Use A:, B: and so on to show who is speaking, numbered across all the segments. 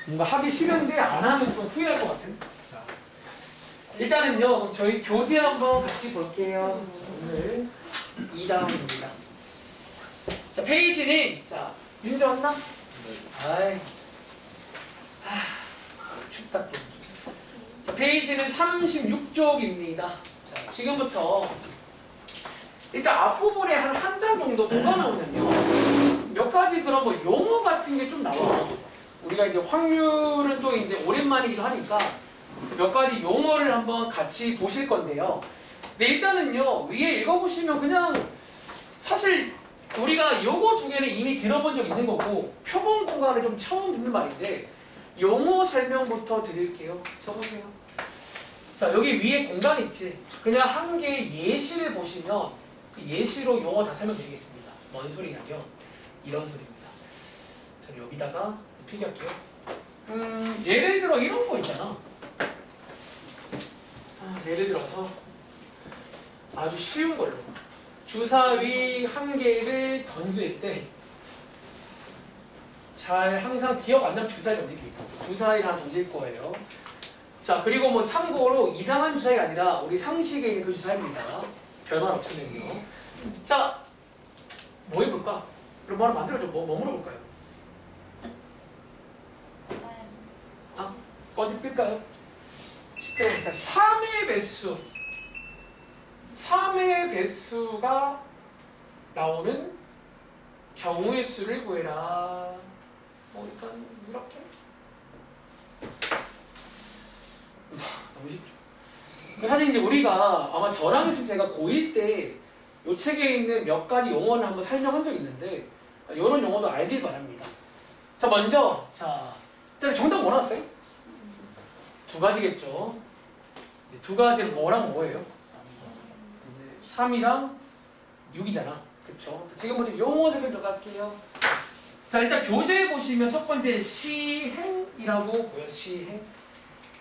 A: 뭔가 하기 싫은데 안 하면 좀 후회할 것 같은. 자, 일단은요, 저희 교재 한번 같이 볼게요. 오늘 2단원입니다. 자, 페이지는, 자, 윤재 왔나? 아이, 춥다 또. 자, 페이지는 36쪽입니다. 자, 지금부터 일단 앞부분에 한 장 정도 뭐가 나오냐면 몇 가지 그런 뭐 용어 같은 게 좀 나와. 우리가 이제 확률은 또 이제 오랜만이기도 하니까 몇 가지 용어를 한번 같이 보실 건데요. 근데 일단은요, 위에 읽어보시면 그냥 사실 우리가 요거 두 개는 이미 들어본 적 있는 거고 표본 공간을 좀 처음 듣는 말인데 용어 설명부터 드릴게요. 써보세요. 자, 여기 위에 공간 있지? 그냥 한 개의 예시를 보시면 그 예시로 용어 다 설명드리겠습니다. 뭔 소리냐면 이런 소리입니다. 자, 여기다가 필기할게요. 예를 들어 이런 거 있잖아. 예를 들어서 아주 쉬운 걸로 주사위 한 개를 던질 때 잘 항상 기억 안 나면 주사위를 던질게요. 주사위를 하나 던질 거예요. 자, 그리고 뭐 참고로 이상한 주사위가 아니라 우리 상식에 있는 그 주사위입니다. 별말 없으면요. 자, 뭐 해볼까? 그럼 뭐 하나 만들어줘. 뭐 물어볼까요? 어디 끌까요? 자, 3의 배수. 3의 배수가 나오는 경우의 수를 구해라. 뭐 일단 이렇게. 너무 쉽죠. 사실 이제 우리가 아마 저랑 했을 때가 고1 때 이 책에 있는 몇 가지 용어를 한번 설명한 적이 있는데 이런 용어도 알길 바랍니다. 자, 먼저 자, 일단 정답 뭐 나왔어요? 두 가지겠죠. 두 가지는 뭐랑 뭐예요? 3이랑 6이잖아. 그쵸? 지금부터 용어 설명 들어갈게요. 자, 일단 교재에 보시면 첫 번째 시행이라고 보여. 시행.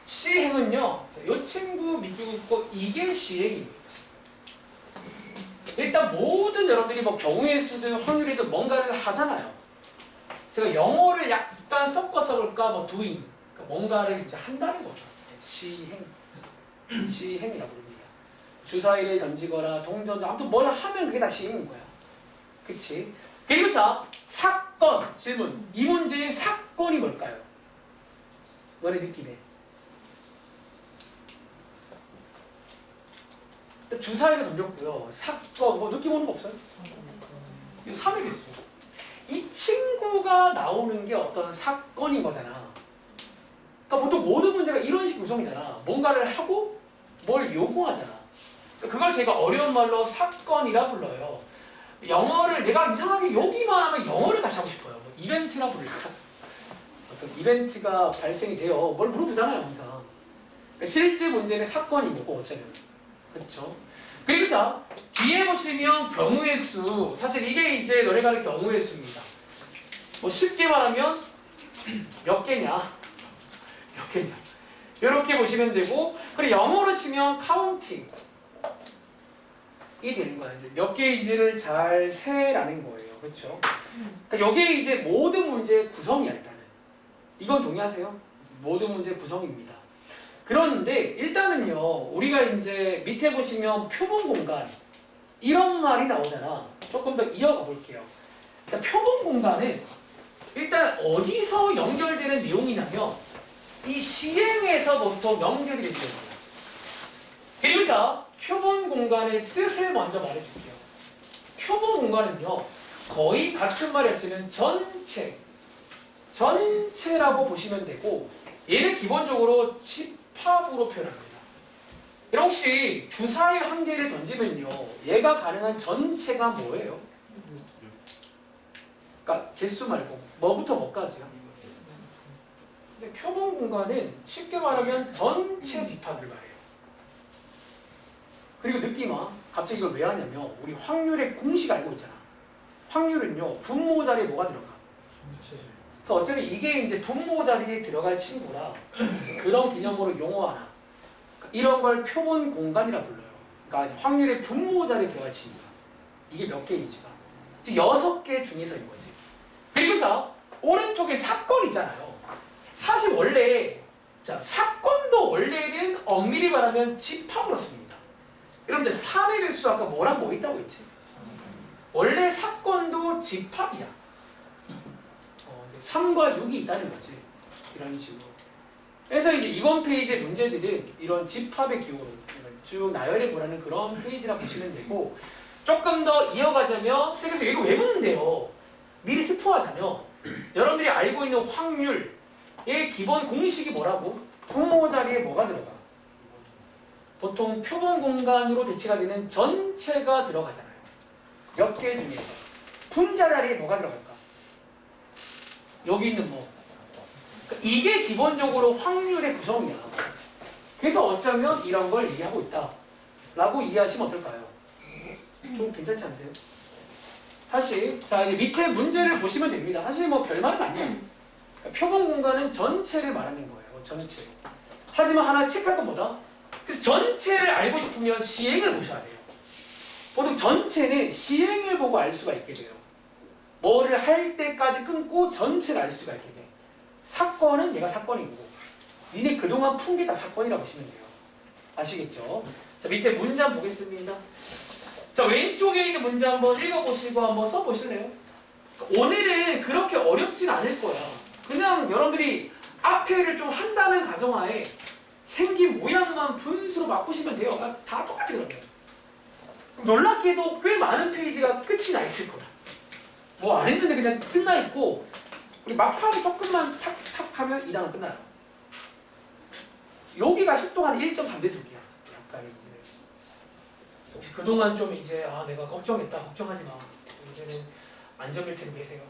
A: 시행은요, 이 친구 밑줄 긋고 이게 시행입니다. 일단 모든 여러분들이 뭐 경우의 수든 확률이든 뭔가를 하잖아요. 제가 영어를 약간 섞어서 볼까, 뭐 doing. 그러니까 뭔가를 이제 한다는 거죠. 시행. 시행이라고 부릅니다. 주사위를 던지거나 동전, 아무튼 뭘 하면 그게 다 시행인 거야. 그치? 그리고 자, 사건. 질문. 이 문제의 사건이 뭘까요? 너네 느낌에. 주사위를 던졌고요. 사건, 뭐 느낌 오는 거 없어요? 이거 3이 됐어. 이 친구가 나오는 게 어떤 사건인 거잖아. 그러니까 보통 모든 문제가 이런 식 구성이잖아. 뭔가를 하고 뭘 요구하잖아. 그걸 제가 어려운 말로 사건이라 불러요. 영어를 내가 이상하게 여기만 하면 영어를 같이 하고 싶어요. 뭐 이벤트라 부를까? 어떤 이벤트가 발생이 돼요. 뭘 물어보잖아요, 항상. 그러니까 실제 문제는 사건인 거고, 어쩌면. 그렇죠? 그리고 자, 뒤에 보시면 경우의 수. 사실 이게 이제 너네가 하는 경우의 수입니다. 뭐 쉽게 말하면 몇 개냐? 몇 개냐? 이렇게 보시면 되고, 그리고 영어로 치면 카운팅. 이 되는 거야. 이제 몇 개인지를 잘 세라는 거예요. 그렇죠? 그러니까 여기에 이제 모든 문제의 구성이야, 일단은. 이건 동의하세요? 모든 문제의 구성입니다. 그런데 일단은요, 우리가 이제 밑에 보시면 표본 공간 이런 말이 나오잖아. 조금 더 이어가 볼게요. 일단 표본 공간은 일단 어디서 연결되는 내용이냐면 이 시행에서 보통 연결이 되는 거예요. 그리고 자, 표본 공간의 뜻을 먼저 말해줄게요. 표본 공간은요, 거의 같은 말이었지만 전체라고 보시면 되고, 얘는 기본적으로 집합으로 표현합니다. 여러분 혹시 주사위 한 개를 던지면요, 얘가 가능한 전체가 뭐예요? 그러니까 개수 말고 뭐부터 뭐까지요? 근데 표본 공간은 쉽게 말하면 전체 집합을 말해요. 그리고 느낌아, 갑자기 이걸 왜 하냐면 우리 확률의 공식 알고 있잖아. 확률은요, 분모 자리에 뭐가 들어가? 그래서 어차피 이게 이제 분모 자리에 들어갈 친구라 그런 기념으로 용어 하나. 이런 걸 표본 공간이라 불러요. 그러니까 확률의 분모 자리에 들어갈 친구야. 이게 몇 개인지가. 6개 중에서인 거지. 그리고 자, 오른쪽에 사건 있잖아요. 원래 자 사건도 원래는 엄밀히 말하면 집합으로 씁니다. 여러분들 3의 배수 아까 뭐랑 뭐 있다고 했지? 원래 사건도 집합이야. 3과 6이 있다는 거지. 이런 식으로. 그래서 이제 이번 페이지의 문제들은 이런 집합의 기호로 쭉 나열해 보라는 그런 페이지라 보시면 되고, 조금 더 이어가자면 그래서 이거 왜 묻는데요? 미리 스포하자면 여러분들이 알고 있는 확률의 기본 공식이 뭐라고? 부모 자리에 뭐가 들어가? 보통 표본 공간으로 대치가 되는 전체가 들어가잖아요. 몇 개 중에서 분자 자리에 뭐가 들어갈까? 여기 있는 뭐 이게 기본적으로 확률의 구성이야. 그래서 어쩌면 이런 걸 얘기하고 있다 라고 이해하시면 어떨까요? 좀 괜찮지 않으세요? 사실 자 이제 밑에 문제를 보시면 됩니다. 사실 뭐 별말은 아니에요. 표본 공간은 전체를 말하는 거예요. 전체. 하지만 하나 체크할 건 뭐다? 그래서 전체를 알고 싶으면 시행을 보셔야 돼요. 보통 전체는 시행을 보고 알 수가 있게 돼요. 뭐를 할 때까지 끊고 전체를 알 수가 있게 돼. 사건은 얘가 사건이고 니네 그동안 푼 게 다 사건이라고 보시면 돼요. 아시겠죠? 자 밑에 문제 한번 보겠습니다. 자 왼쪽에 있는 문제 한번 읽어보시고 한번 써보실래요? 오늘은 그렇게 어렵진 않을 거야. 그냥 여러분들이 앞에를 좀 한다는 가정하에 생긴 모양만 분수로 바꾸시면 돼요. 다 똑같더라고요. 놀랍게도 꽤 많은 페이지가 끝이 나 있을 거야. 뭐 안 했는데 그냥 끝나 있고 우리 막판에 조금만 탁탁 하면 이 단어 끝나요. 여기가 속도가 한 1.3배속이야. 약간 이제 혹시 그동안 좀 이제 내가 걱정했다 걱정하지 마. 이제는 안전벨트를 매세요.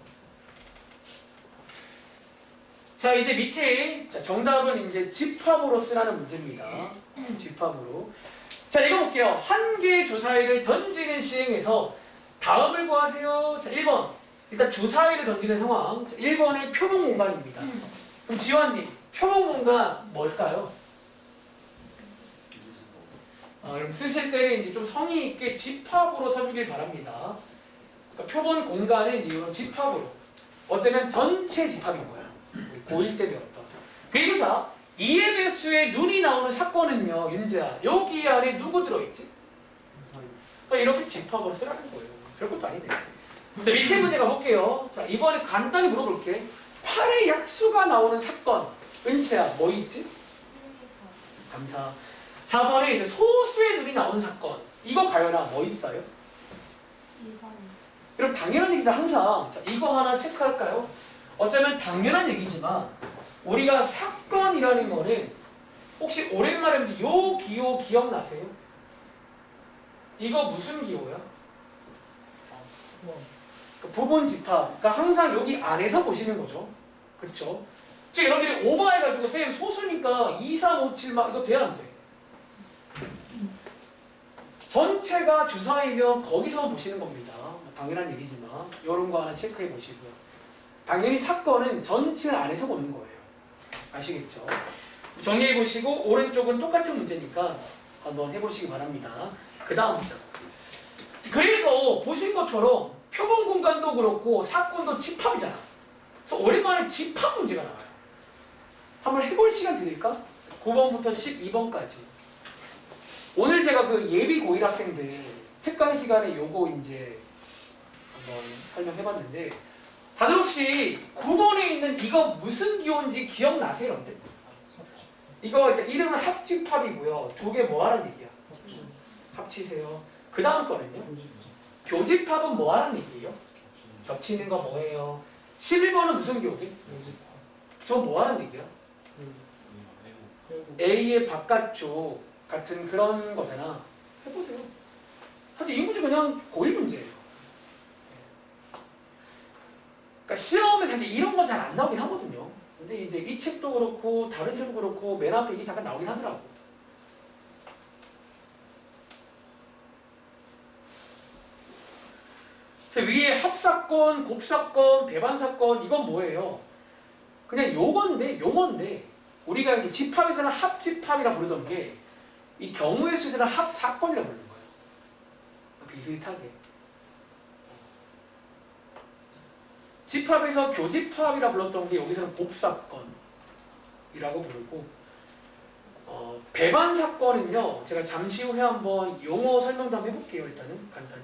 A: 자 이제 밑에 자, 정답은 이제 집합으로 쓰라는 문제입니다. 집합으로. 자 읽어볼게요. 한 개의 주사위를 던지는 시행에서 다음을 구하세요. 자 1번 일단 주사위를 던지는 상황. 자, 1번의 표본 공간입니다. 그럼 지환님 표본 공간 뭘까요? 그럼 쓰실 때는 이제 좀 성의 있게 집합으로 써주길 바랍니다. 그러니까 표본 공간은 이런 집합으로. 어쩌면 전체 집합인 거야. 고1 때 배웠던. 그리고 자 2의 배수에 눈이 나오는 사건은요, 윤재야. 여기 안에 누구 들어있지? 그러니까 이렇게 집합으로 쓰라는 거예요. 별것도 아니네. 자 밑에 문제 가볼게요. 자 이번에 간단히 물어볼게. 8의 약수가 나오는 사건. 은채야 뭐 있지? 감사. 4번에 소수의 눈이 나오는 사건. 이거 가연아 뭐 있어요? 그럼 당연한 얘기다 항상. 자, 이거 하나 체크할까요? 어쩌면 당연한 얘기지만 우리가 사건이라는 거는 혹시 오랜만에 요 기호 기억나세요? 이거 무슨 기호야? 부분 집합. 그러니까 항상 여기 안에서 보시는 거죠. 그렇죠? 즉 여러분들이 오버해가지고 쌤 소수니까 2, 3, 5, 7 막 이거 돼야 안 돼. 전체가 주사이면 거기서 보시는 겁니다. 당연한 얘기지만 이런 거 하나 체크해 보시고요. 당연히 사건은 전체 안에서 보는 거예요. 아시겠죠? 정리해 보시고 오른쪽은 똑같은 문제니까 한번 해보시기 바랍니다. 그 다음 문제. 그래서 보신 것처럼 표본 공간도 그렇고 사건도 집합이잖아. 그래서 오랜만에 집합 문제가 나와요. 한번 해볼 시간 드릴까? 9번부터 12번까지. 오늘 제가 그 예비 고1 학생들 특강 시간에 요거 이제 한번 설명해봤는데 다들 혹시 9번에 있는 이거 무슨 기호인지 기억나세요? 여러분들? 이거 이름은 합집합이고요. 두 개 뭐 하라는 얘기야? 합치세요. 그 다음 거는요? 교집합은 뭐 하라는 얘기예요? 겹치는 거 뭐예요? 11번은 무슨 기호게? 저 뭐 하라는 얘기야? A의 바깥쪽 같은 그런 거잖아. 해보세요. 사실 이 문제 그냥 고1 문제예요. 그러니까 시험에 사실 이런 건 잘 안 나오긴 하거든요. 근데 이제 이 책도 그렇고 다른 책도 그렇고 맨 앞에 이게 잠깐 나오긴 하더라고. 위에 합사건, 곱사건, 배반사건 이건 뭐예요? 그냥 용어인데 우리가 이제 집합에서는 합집합이라 부르던 게 이 경우의 수에서는 합사건이라 부르는 거예요. 비슷하게. 집합에서 교집합이라 불렀던 게 여기서는 곱사건. 집합이라고 부르고 배반 사건은요. 제가 잠시 후에 한번 용어 설명도 한번 해볼게요. 일단은 간단히.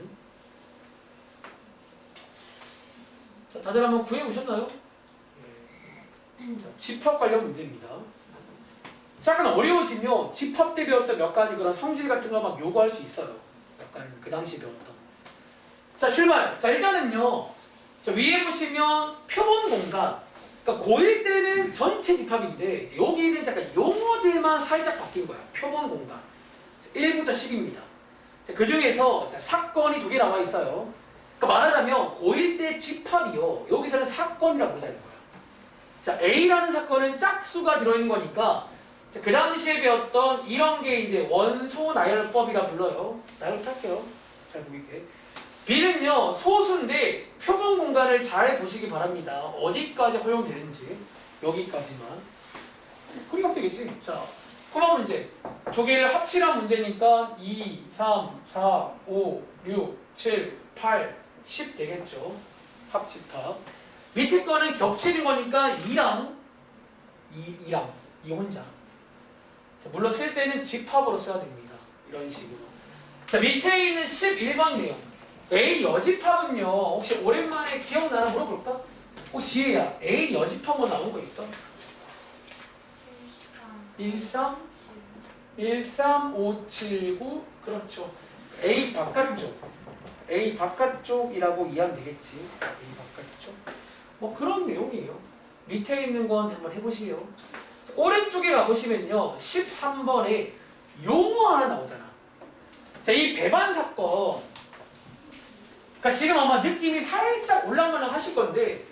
A: 자, 다들 한번 구해보셨나요? 자, 집합 관련 문제입니다. 약간 어려워지면 집합 때 배웠던 몇 가지 그런 성질 같은 거 막 요구할 수 있어요. 약간 그 당시 배웠던. 자, 출발. 자, 일단은요. 자, 위에 보시면 표본 공간. 그러니까 고1 때는 전체 집합인데 여기는 약간 용어들만 살짝 바뀐 거야. 표본 공간. 1부터 10입니다. 그 중에서 사건이 2개 나와 있어요. 그러니까 말하자면 고1 때 집합이요. 여기서는 사건이라고 부르자는 거야. 자, A라는 사건은 짝수가 들어있는 거니까 그 당시에 배웠던 이런 게 이제 원소 나열법이라 불러요. 나열부터 할게요. 잘 보이게. B는요, 소수인데 표본 공간을 잘 보시기 바랍니다. 어디까지 허용되는지. 여기까지만. 그리 가면 되겠지. 자, 꼬마 문제. 조개를 합치란 문제니까 2, 3, 4, 5, 6, 7, 8, 10 되겠죠. 합집합. 밑에 거는 겹치는 거니까 2랑 2 혼자. 물론 쓸 때는 집합으로 써야 됩니다. 이런 식으로. 자, 밑에 있는 11번 내용. A 여집합은요. 혹시 오랜만에 기억나나 물어볼까? 혹시 지혜야, A 여집합 뭐 나온 거 있어? 13579 그렇죠. A 바깥쪽이라고 이해하면 되겠지. A 바깥쪽. 뭐 그런 내용이에요. 밑에 있는 건 한번 해보시요. 오른쪽에 가보시면요. 13번에 용어 하나 나오잖아. 자, 이 배반 사건. 그러니까 지금 아마 느낌이 살짝 올라가면 하실 건데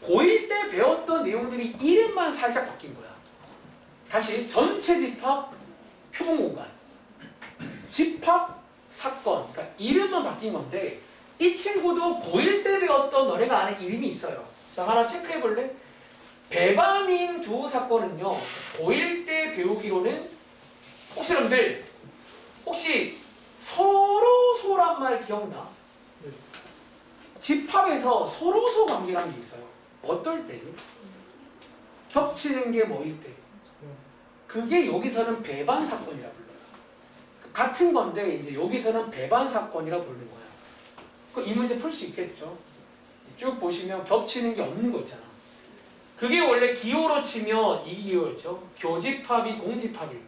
A: 고1 때 배웠던 내용들이 이름만 살짝 바뀐 거야. 다시 전체 집합 표본 공간. 집합 사건. 그러니까 이름만 바뀐 건데 이 친구도 고1 때 배웠던 너네가 아는 이름이 있어요. 자, 하나 체크해 볼래? 배반인 두 사건은요. 고1 때 배우기로는 혹시 여러분들 혹시 서로소란 말 기억나? 집합에서 서로소 관계라는 게 있어요. 어떨 때? 겹치는 게 뭐일 때? 그게 여기서는 배반 사건이라 불러요. 같은 건데 이제 여기서는 배반 사건이라 부르는 거야. 이 문제 풀 수 있겠죠? 쭉 보시면 겹치는 게 없는 거 있잖아. 그게 원래 기호로 치면 이 기호였죠. 교집합이 공집합일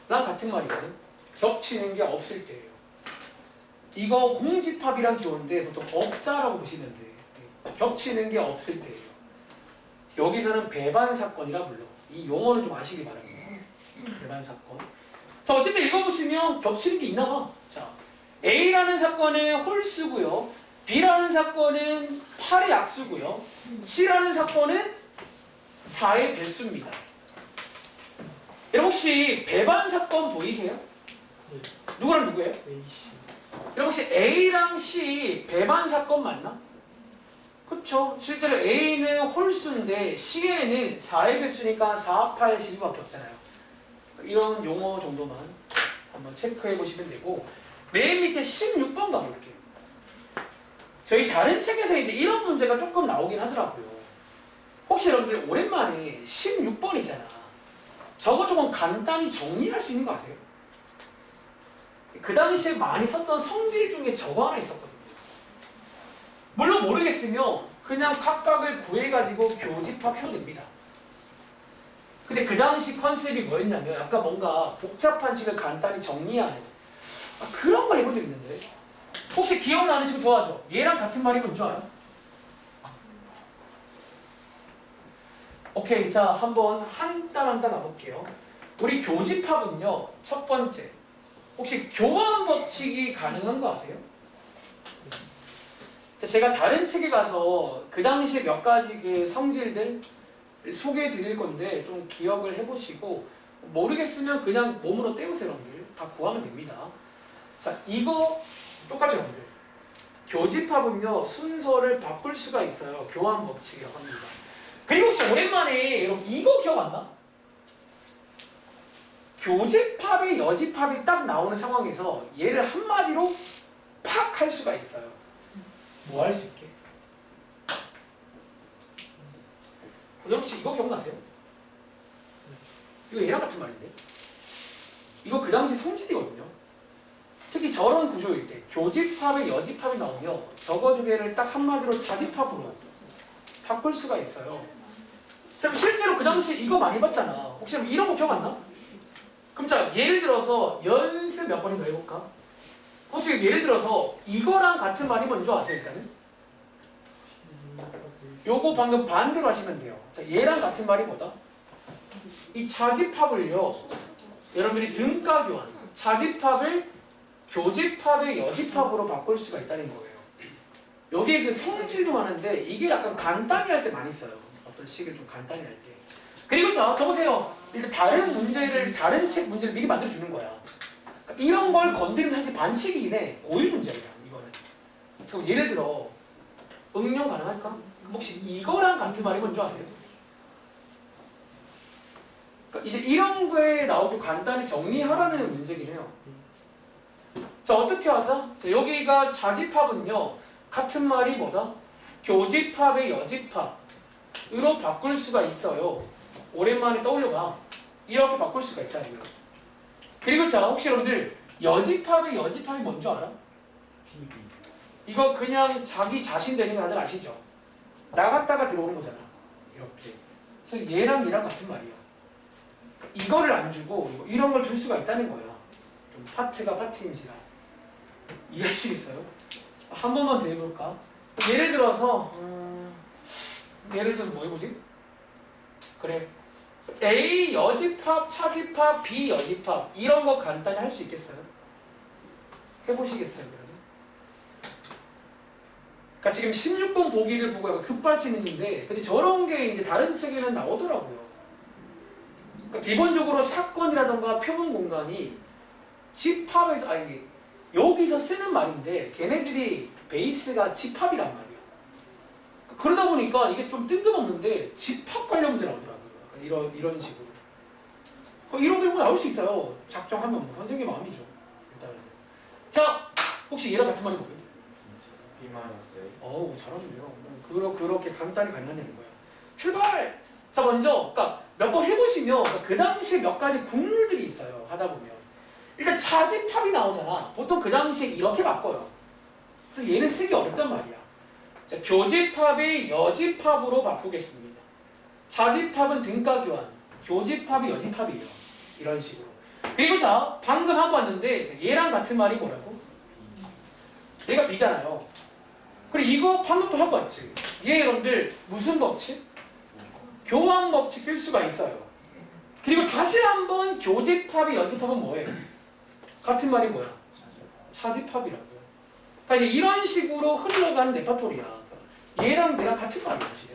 A: 때랑 같은 말이거든. 겹치는 게 없을 때예요. 이거 공집합이란 기호인데 보통 없다라고 보시면 돼. 겹치는 게 없을 때예요. 여기서는 배반 사건이라 불러. 이 용어를 좀 아시기 바랍니다. 배반 사건. 자, 어쨌든 읽어보시면 겹치는 게 있나 봐. 자, A라는 사건은 홀수고요. B라는 사건은 8의 약수고요. C라는 사건은 4의 배수입니다. 여러분 혹시 배반 사건 보이세요?
B: 네.
A: 누구랑 누구예요?
B: A씨.
A: 여러분 혹시 A랑 C 배반 사건 맞나? 그렇죠. 실제로 A는 홀수인데 C에는 4의 배수니까 4, 8, 12밖에 없잖아요. 이런 용어 정도만 한번 체크해 보시면 되고 맨 밑에 16번 가볼게요. 저희 다른 책에서 이제 이런 문제가 조금 나오긴 하더라고요. 혹시 여러분들 오랜만에 16번 있잖아. 저거 조금 간단히 정리할 수 있는 거 아세요? 그 당시에 많이 썼던 성질 중에 저거 하나 있었거든요. 물론 모르겠으면 그냥 각각을 구해가지고 교집합해도 됩니다. 근데 그 당시 컨셉이 뭐였냐면 약간 뭔가 복잡한 식을 간단히 정리하는 그런 걸 해본 적 있는데 혹시 기억나는 식으로 도와줘. 얘랑 같은 말이면 좋아요. 오케이, 자 한번 한 단 한 단 가볼게요. 우리 교집합은요. 첫 번째 혹시 교환 법칙이 가능한 거 아세요? 자, 제가 다른 책에 가서 그 당시에 몇 가지 그 성질들 소개해 드릴 건데 좀 기억을 해보시고 모르겠으면 그냥 몸으로 때우세요. 여러분들 다 구하면 됩니다. 자, 이거 똑같죠 여러분들. 교집합은요 순서를 바꿀 수가 있어요. 교환 법칙이라고 합니다. 그리고 혹시 오랜만에 여러분 이거 기억 안 나? 교집합의 여집합이 딱 나오는 상황에서 얘를 한마디로 팍 할 수가 있어요. 뭐 할 수 있게? 혹시 이거 기억나세요? 이거 얘랑 같은 말인데? 이거 그 당시 성질이거든요. 특히 저런 구조일 때 교집합에 여집합이 나오면 저거 두 개를 딱 한마디로 자집합으로 바꿀 수가 있어요. 그럼 실제로 그 당시 이거 많이 봤잖아. 혹시 이런 거 기억 안 나? 그럼 자, 예를 들어서 연습 몇 번인가 해볼까? 혹시 예를 들어서 이거랑 같은 말이 뭔지 아세요, 일단은? 요거 방금 반대로 하시면 돼요. 자, 얘랑 같은 말이 뭐다? 이 자집합을요, 여러분들이 등가 교환, 자집합을 교집합의 여집합으로 바꿀 수가 있다는 거예요. 여기에 그 성질도 많은데 이게 약간 간단히 할 때 많이 써요. 어떤 식을 좀 간단히 할 때. 그리고 자, 저 보세요. 일단 다른 책 문제를 미리 만들어 주는 거야. 그러니까 이런 걸 건드리면 사실 반칙이긴 해. 고일 문제야, 이거는. 그럼 예를 들어 응용 가능할까? 혹시 이거랑 같은 말이 뭔지 아세요? 그러니까 이제 이런 거에 나오고 간단히 정리하라는 문제긴 해요. 자, 어떻게 하자? 자, 여기가 자집합은요, 같은 말이 뭐다? 교집합의 여집합으로 바꿀 수가 있어요. 오랜만에 떠올려봐. 이렇게 바꿀 수가 있다는 거예요. 그리고 자, 혹시 여러분들 여집합의 여집합이 뭔지 알아? 이거 그냥 자기 자신 되는 거 다들 아시죠? 나갔다가 들어오는 거잖아. 이렇게. 그래서 얘랑 같은 말이야. 이거를 안 주고 이런 걸 줄 수가 있다는 거야. 좀 파트가 파트인지라. 이해하시겠어요? 한 번만 더 해볼까? 예를 들어서 뭐 해보지? 그래. A 여집합, 차집합, B 여집합 이런 거 간단히 할 수 있겠어요? 해보시겠어요? 그러면? 그러니까 지금 16번 보기를 보고 약간 급발진했는데 근데 저런 게 이제 다른 책에는 나오더라고요. 그러니까 기본적으로 사건이라던가 표본 공간이 집합에서 아니 여기서 쓰는 말인데 걔네들이 베이스가 집합이란 말이야. 그러다 보니까 이게 좀 뜬금없는데 집합 관련 문제 나오더라고요. 이런 식으로. 이런 경우가 나올 수 있어요. 작정하면 뭐 선생님 마음이죠. 일단은. 자, 혹시 얘랑 같은 말이 뭐예요? 어우, 잘하는데요. 그렇게 간단히 가능하냐는 거야. 출발! 자, 먼저 그러니까 몇 번 해보시면 그 당시에 몇 가지 국룰들이 있어요. 하다 보면. 일단 차집합이 나오잖아. 보통 그 당시에 이렇게 바꿔요. 그래서 얘는 쓰기 어렵단 말이야. 자, 교집합이 여집합으로 바꾸겠습니다. 자집합은 등가 교환, 교집합이 여집합이에요. 이런 식으로. 그리고 자, 방금 하고 왔는데 얘랑 같은 말이 뭐라고? 얘가 B잖아요. 그리고 이거 방금 또 하고 왔지. 얘 여러분들 무슨 법칙? 교환 법칙 쓸 수가 있어요. 그리고 다시 한번 교집합이 여집합은 뭐예요? 같은 말이 뭐야? 차집합이라고요. 그러니까 이제 이런 식으로 흘러가는 레파토리야. 얘랑 얘랑 같은 말이야, 사실.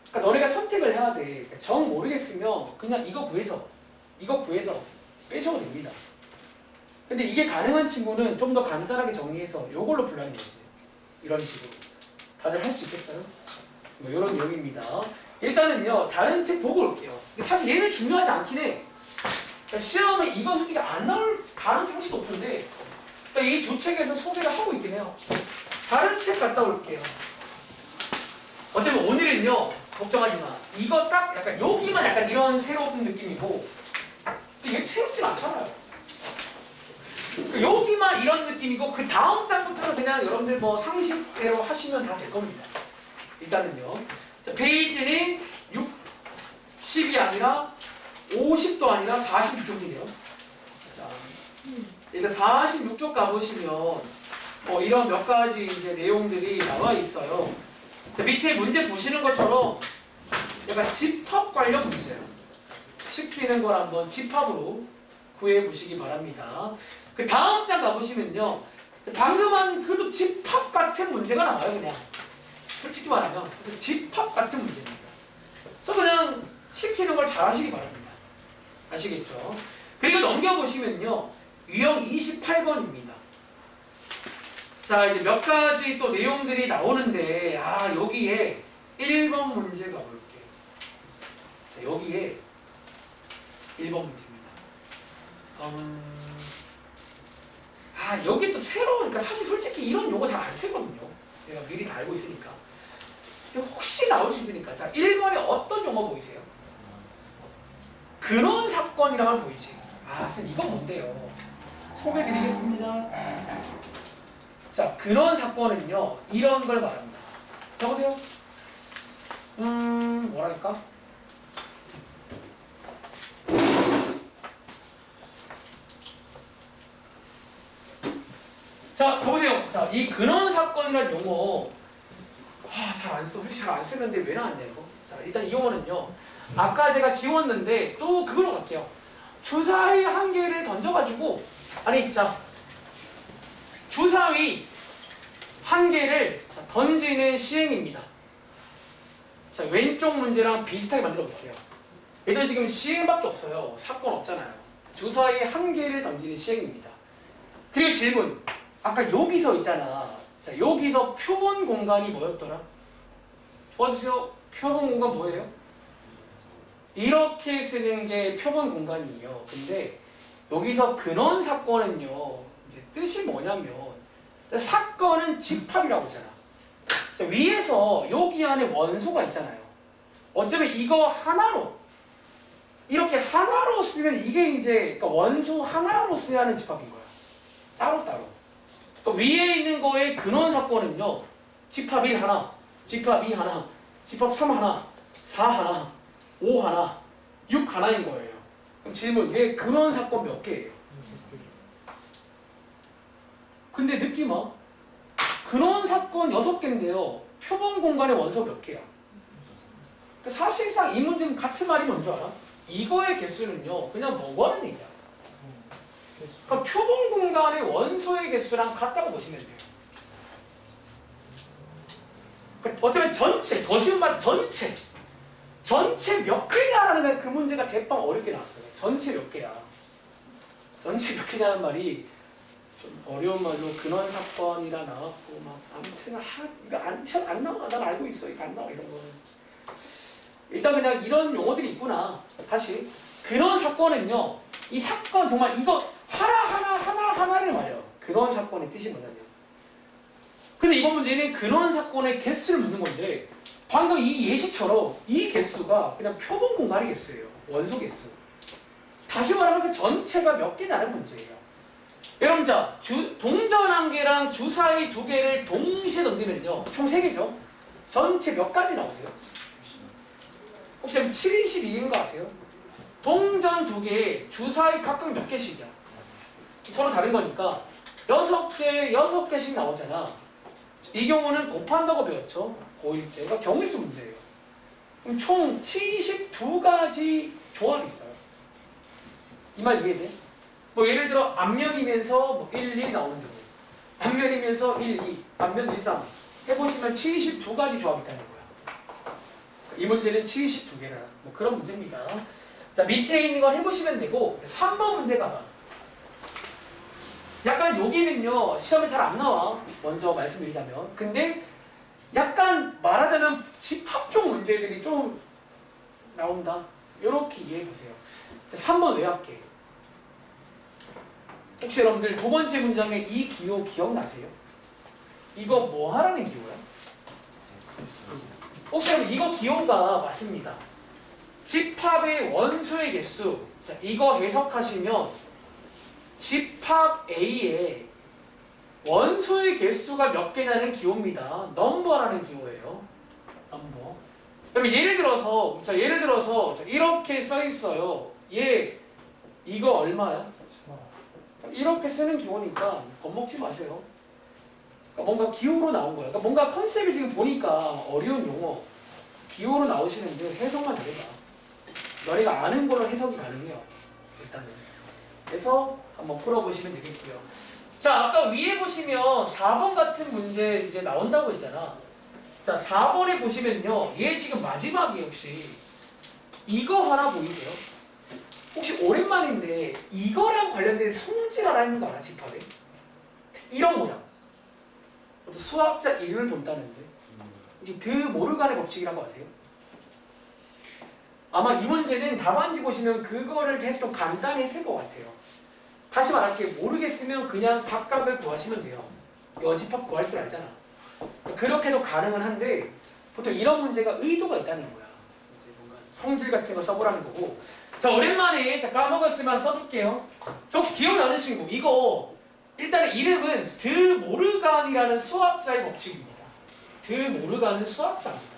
A: 그러니까 너네가 선택을 해야 돼. 그러니까 정 모르겠으면 그냥 이거 구해서 빼셔도 됩니다. 근데 이게 가능한 친구는 좀 더 간단하게 정리해서 이걸로 불러는 거지. 이런 식으로. 다들 할 수 있겠어요? 뭐 이런 내용입니다. 일단은요, 다른 책 보고 올게요. 근데 사실 얘는 중요하지 않긴 해. 그러니까 시험에 이건 솔직히 안 나올 가능성이 높은데 그러니까 이 두 책에서 소개를 하고 있긴 해요. 다른 책 갔다 올게요. 어쩌면 오늘은요, 걱정하지 마. 이거 딱 약간 여기만 약간 이런 새로운 느낌이고 근데 얘 새롭진 않잖아요. 여기만 이런 느낌이고 그 다음 장부터는 그냥 여러분들 뭐 상식대로 하시면 다 될 겁니다. 일단은요. 자, 페이지는 60이 아니라 50도 아니라 46쪽이네요. 자, 일단 46쪽 가보시면 이런 몇 가지 이제 내용들이 나와 있어요. 자, 밑에 문제 보시는 것처럼 약간 집합 관련 문제예요. 시키는 걸 한번 집합으로 구해 보시기 바랍니다. 그 다음 장 가보시면요. 방금 한 그래도 집합 같은 문제가 나와요, 그냥. 솔직히 말하면 집합 같은 문제입니다. 그래서 그냥 시키는 걸 잘 하시기 바랍니다. 아시겠죠? 그리고 넘겨보시면요. 유형 28번입니다. 자, 이제 몇 가지 또 내용들이 나오는데, 여기에 1번 문제 가볼게요. 자, 여기에 1번 문제입니다. 여기 또 새로우니까 사실 솔직히 이런 용어 잘 안 쓰거든요. 제가 미리 다 알고 있으니까. 혹시 나올 수 있으니까. 자, 1번에 어떤 용어 보이세요? 그런 사건이라면 보이지. 아, 선생님 이건 뭔데요? 소개드리겠습니다. 자, 그런 사건은요, 이런 걸 말합니다. 적으세요. 뭐랄까? 자, 보세요. 자, 이 근원 사건이라는 용어, 잘 안 써. 솔직히 잘 안 쓰는데 왜 나왔냐, 이거? 자, 일단 이 용어는요, 아까 제가 지웠는데 또 그걸로 갈게요. 주사위 한 개를 던져가지고, 아니, 자, 주사위 한 개를 던지는 시행입니다. 자, 왼쪽 문제랑 비슷하게 만들어 볼게요. 얘들 지금 시행밖에 없어요. 사건 없잖아요. 주사위 한 개를 던지는 시행입니다. 그리고 질문. 아까 여기서 있잖아. 자, 여기서 표본 공간이 뭐였더라? 도와주세요. 표본 공간 뭐예요? 이렇게 쓰는 게 표본 공간이에요. 근데 여기서 근원 사건은요, 이제 뜻이 뭐냐면 사건은 집합이라고 했잖아. 자, 위에서 여기 안에 원소가 있잖아요. 어쩌면 이거 하나로 이렇게 하나로 쓰면 이게 이제 그러니까 원소 하나로 쓰야하는 집합인 거야. 따로따로. 그러니까 위에 있는 거의 근원 사건은요, 집합 1 하나, 집합 2 하나, 집합 3 하나, 4 하나, 5 하나, 6 하나인 거예요. 그럼 질문, 얘 근원 사건 몇 개예요? 근데 느낌 와? 근원 사건 6개인데요. 표본 공간의 원소 몇 개야? 그러니까 사실상 이 문제는 같은 말이 뭔지 알아? 이거의 개수는요, 그냥 뭐하는 얘기야? 그러니까 표본 공간의 원소의 개수랑 같다고 보시면 돼요. 그러니까 어쩌면 전체, 더 쉬운 말 전체 몇 개냐라는 그 문제가 대빵 어렵게 나왔어요. 전체 몇 개야. 전체 몇 개냐는 말이 좀 어려운 말로 근원 사건이라 나왔고 막 아무튼 이거 안 나와. 난 알고 있어. 이거 안 나와 이런 거는. 일단 그냥 이런 용어들이 있구나. 다시 근원 사건은요. 이 사건 정말 이거 하나를 말해요. 근원 사건의 뜻이 뭐냐면. 근데 이번 문제는 근원 사건의 개수를 묻는 건데 방금 이 예시처럼 이 개수가 그냥 표본 공간의 개수예요. 원소 개수. 다시 말하면 그 전체가 몇 개냐는 문제예요. 여러분 자, 동전 한 개랑 주사위 두 개를 동시에 던지면요. 총 3개죠. 전체 몇 가지 나오세요? 혹시 722개인 거 아세요? 동전 2개, 주사위 각각 몇 개씩이야? 서로 다른 거니까 6개씩 나오잖아. 이 경우는 곱한다고 배웠죠. 고1 때. 그러니까 경우수 문제예요. 그럼 총 72가지 조합이 있어요. 이 말 이해돼? 뭐 예를 들어 앞면이면서 뭐 1, 1 나오는 경우, 앞면이면서 1, 2, 앞면 1, 3 해보시면 72가지 조합이 있다는 거야. 이 문제는 72개라 뭐 그런 문제입니다. 자, 밑에 있는 걸 해보시면 되고 3번 문제 가봐. 약간 여기는요 시험에 잘 안 나와. 먼저 말씀드리자면. 근데 약간 말하자면 집합종 문제들이 좀 나온다. 이렇게 이해해보세요. 3번 외할게. 혹시 여러분들 두 번째 문장에 이 기호 기억나세요? 이거 뭐 하라는 기호야? 혹시 여러분 이거 기호가 맞습니다. 집합의 원소의 개수. 자, 이거 해석하시면 집합 A의 원소의 개수가 몇 개냐는 기호입니다. 넘버라는 기호예요. 넘버. 그럼 예를 들어서 이렇게 써 있어요. 얘 이거 얼마야? 이렇게 쓰는 기호니까 겁먹지 마세요. 그러니까 뭔가 기호로 나온 거예요. 그러니까 뭔가 컨셉이 지금 보니까 어려운 용어 기호로 나오시는데 해석만 잘해봐. 너희가 아는 걸로 해석이 가능해요. 일단은. 그래서 한번 풀어보시면 되겠고요. 자, 아까 위에 보시면 4번 같은 문제 이제 나온다고 했잖아. 자, 4번에 보시면요. 얘 지금 마지막에 혹시 이거 하나 보이세요? 혹시 오랜만인데 이거랑 관련된 성질 하나 있는 거 알아? 집합에? 이런 모양. 또 수학자 이름을 본다는데 혹시 드 모르간의 법칙이라고 아세요? 아마 이 문제는 답안지 보시면 그거를 계속 좀 간단히 했을 것 같아요. 다시 말할게요. 모르겠으면 그냥 각각을 구하시면 돼요. 여집합 구할 줄 알잖아. 그렇게도 가능은 한데 보통 이런 문제가 의도가 있다는 거야. 이제 뭔가 성질 같은 거 써보라는 거고. 자, 오랜만에 자, 까먹었으면 써줄게요. 저 혹시 기억나는 친구? 이거 일단 이름은 드 모르간이라는 수학자의 법칙입니다. 드 모르간은 수학자입니다.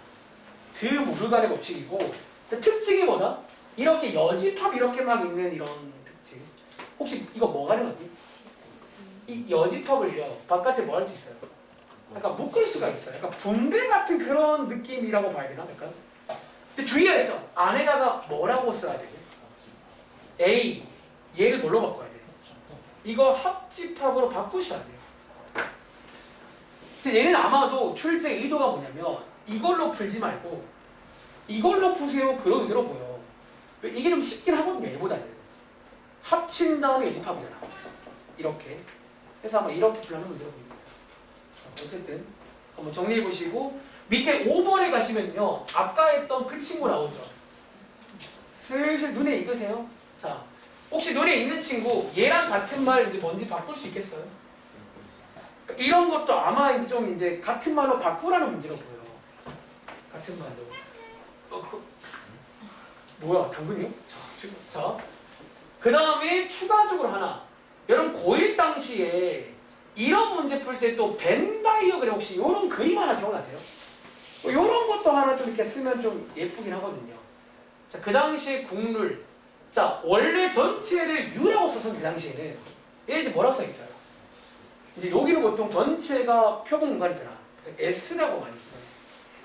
A: 드 모르간의 법칙이고 특징이 뭐다? 이렇게 여집합 이렇게 막 있는 이런 특징. 혹시 이거 뭐 가능하니? 이 여집합을요 바깥에 뭐 할 수 있어요? 약간 묶을 수가 있어요. 약간 분배 같은 그런 느낌이라고 봐야 되나? 약간. 근데 주의해야죠. 안에다가 뭐라고 써야 돼요? A 얘를 뭘로 바꿔야 돼요? 이거 합집합으로 바꾸셔야 돼요. 근데 얘는 아마도 출제 의도가 뭐냐면 이걸로 풀지 말고 이걸로 푸세요 그런 의도로 보여. 이게 좀 쉽긴 하거든요. 얘보다는 합친 다음에 여집합이잖아. 이렇게. 그래서 아마 이렇게 풀려는 의도로 보입니다. 어쨌든 한번 정리해 보시고 밑에 5번에 가시면요 아까 했던 그 친구 나오죠. 슬슬 눈에 익으세요. 자, 혹시 눈에 익는 친구 얘랑 같은 말 이제 뭔지 바꿀 수 있겠어요? 그러니까 이런 것도 아마 이제 좀 이제 같은 말로 바꾸라는 문제가 보여요. 같은 말로. 뭐야 당근이요? 자, 그 다음에 추가적으로 하나. 여러분 고1 당시에 이런 문제 풀 때 또 벤 다이어그램 혹시 이런 그림 하나 기억나세요? 이런 것도 하나 좀 이렇게 쓰면 좀 예쁘긴 하거든요. 자, 그 당시에 국룰. 자, 원래 전체를 U라고 써서 그 당시에는 얘 이제 뭐라고 써 있어요? 이제 여기는 보통 전체가 표본 공간이잖아. S라고 많이 써요.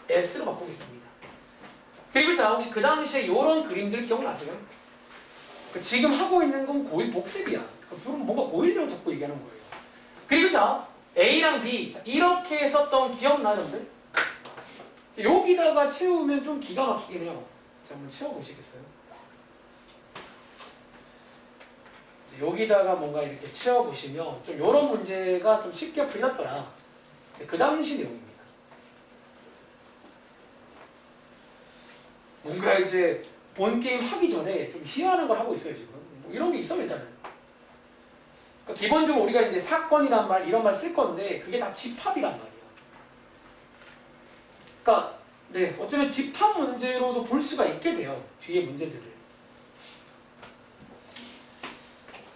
A: S로 바꾸겠습니다. 그리고 자, 혹시 그 당시에 이런 그림들 기억나세요? 지금 하고 있는 건 고1 복습이야. 뭔가 고1이랑 자꾸 얘기하는 거예요. 그리고 자, A랑 B 자, 이렇게 썼던 기억나는데? 여기다가 채우면 좀 기가 막히긴 해요. 자, 한번 채워보시겠어요? 자, 여기다가 뭔가 이렇게 채워보시면 좀 이런 문제가 좀 쉽게 풀렸더라. 그 당시 내용입니다. 뭔가 이제 본 게임 하기 전에 좀 희한한 걸 하고 있어요, 지금. 뭐 이런 게 있어, 일단은. 그러니까 기본적으로 우리가 이제 사건이란 말, 이런 말 쓸 건데, 그게 다 집합이란 말이야. 그러니까, 네, 어쩌면 집합 문제로도 볼 수가 있게 돼요, 뒤에 문제들을.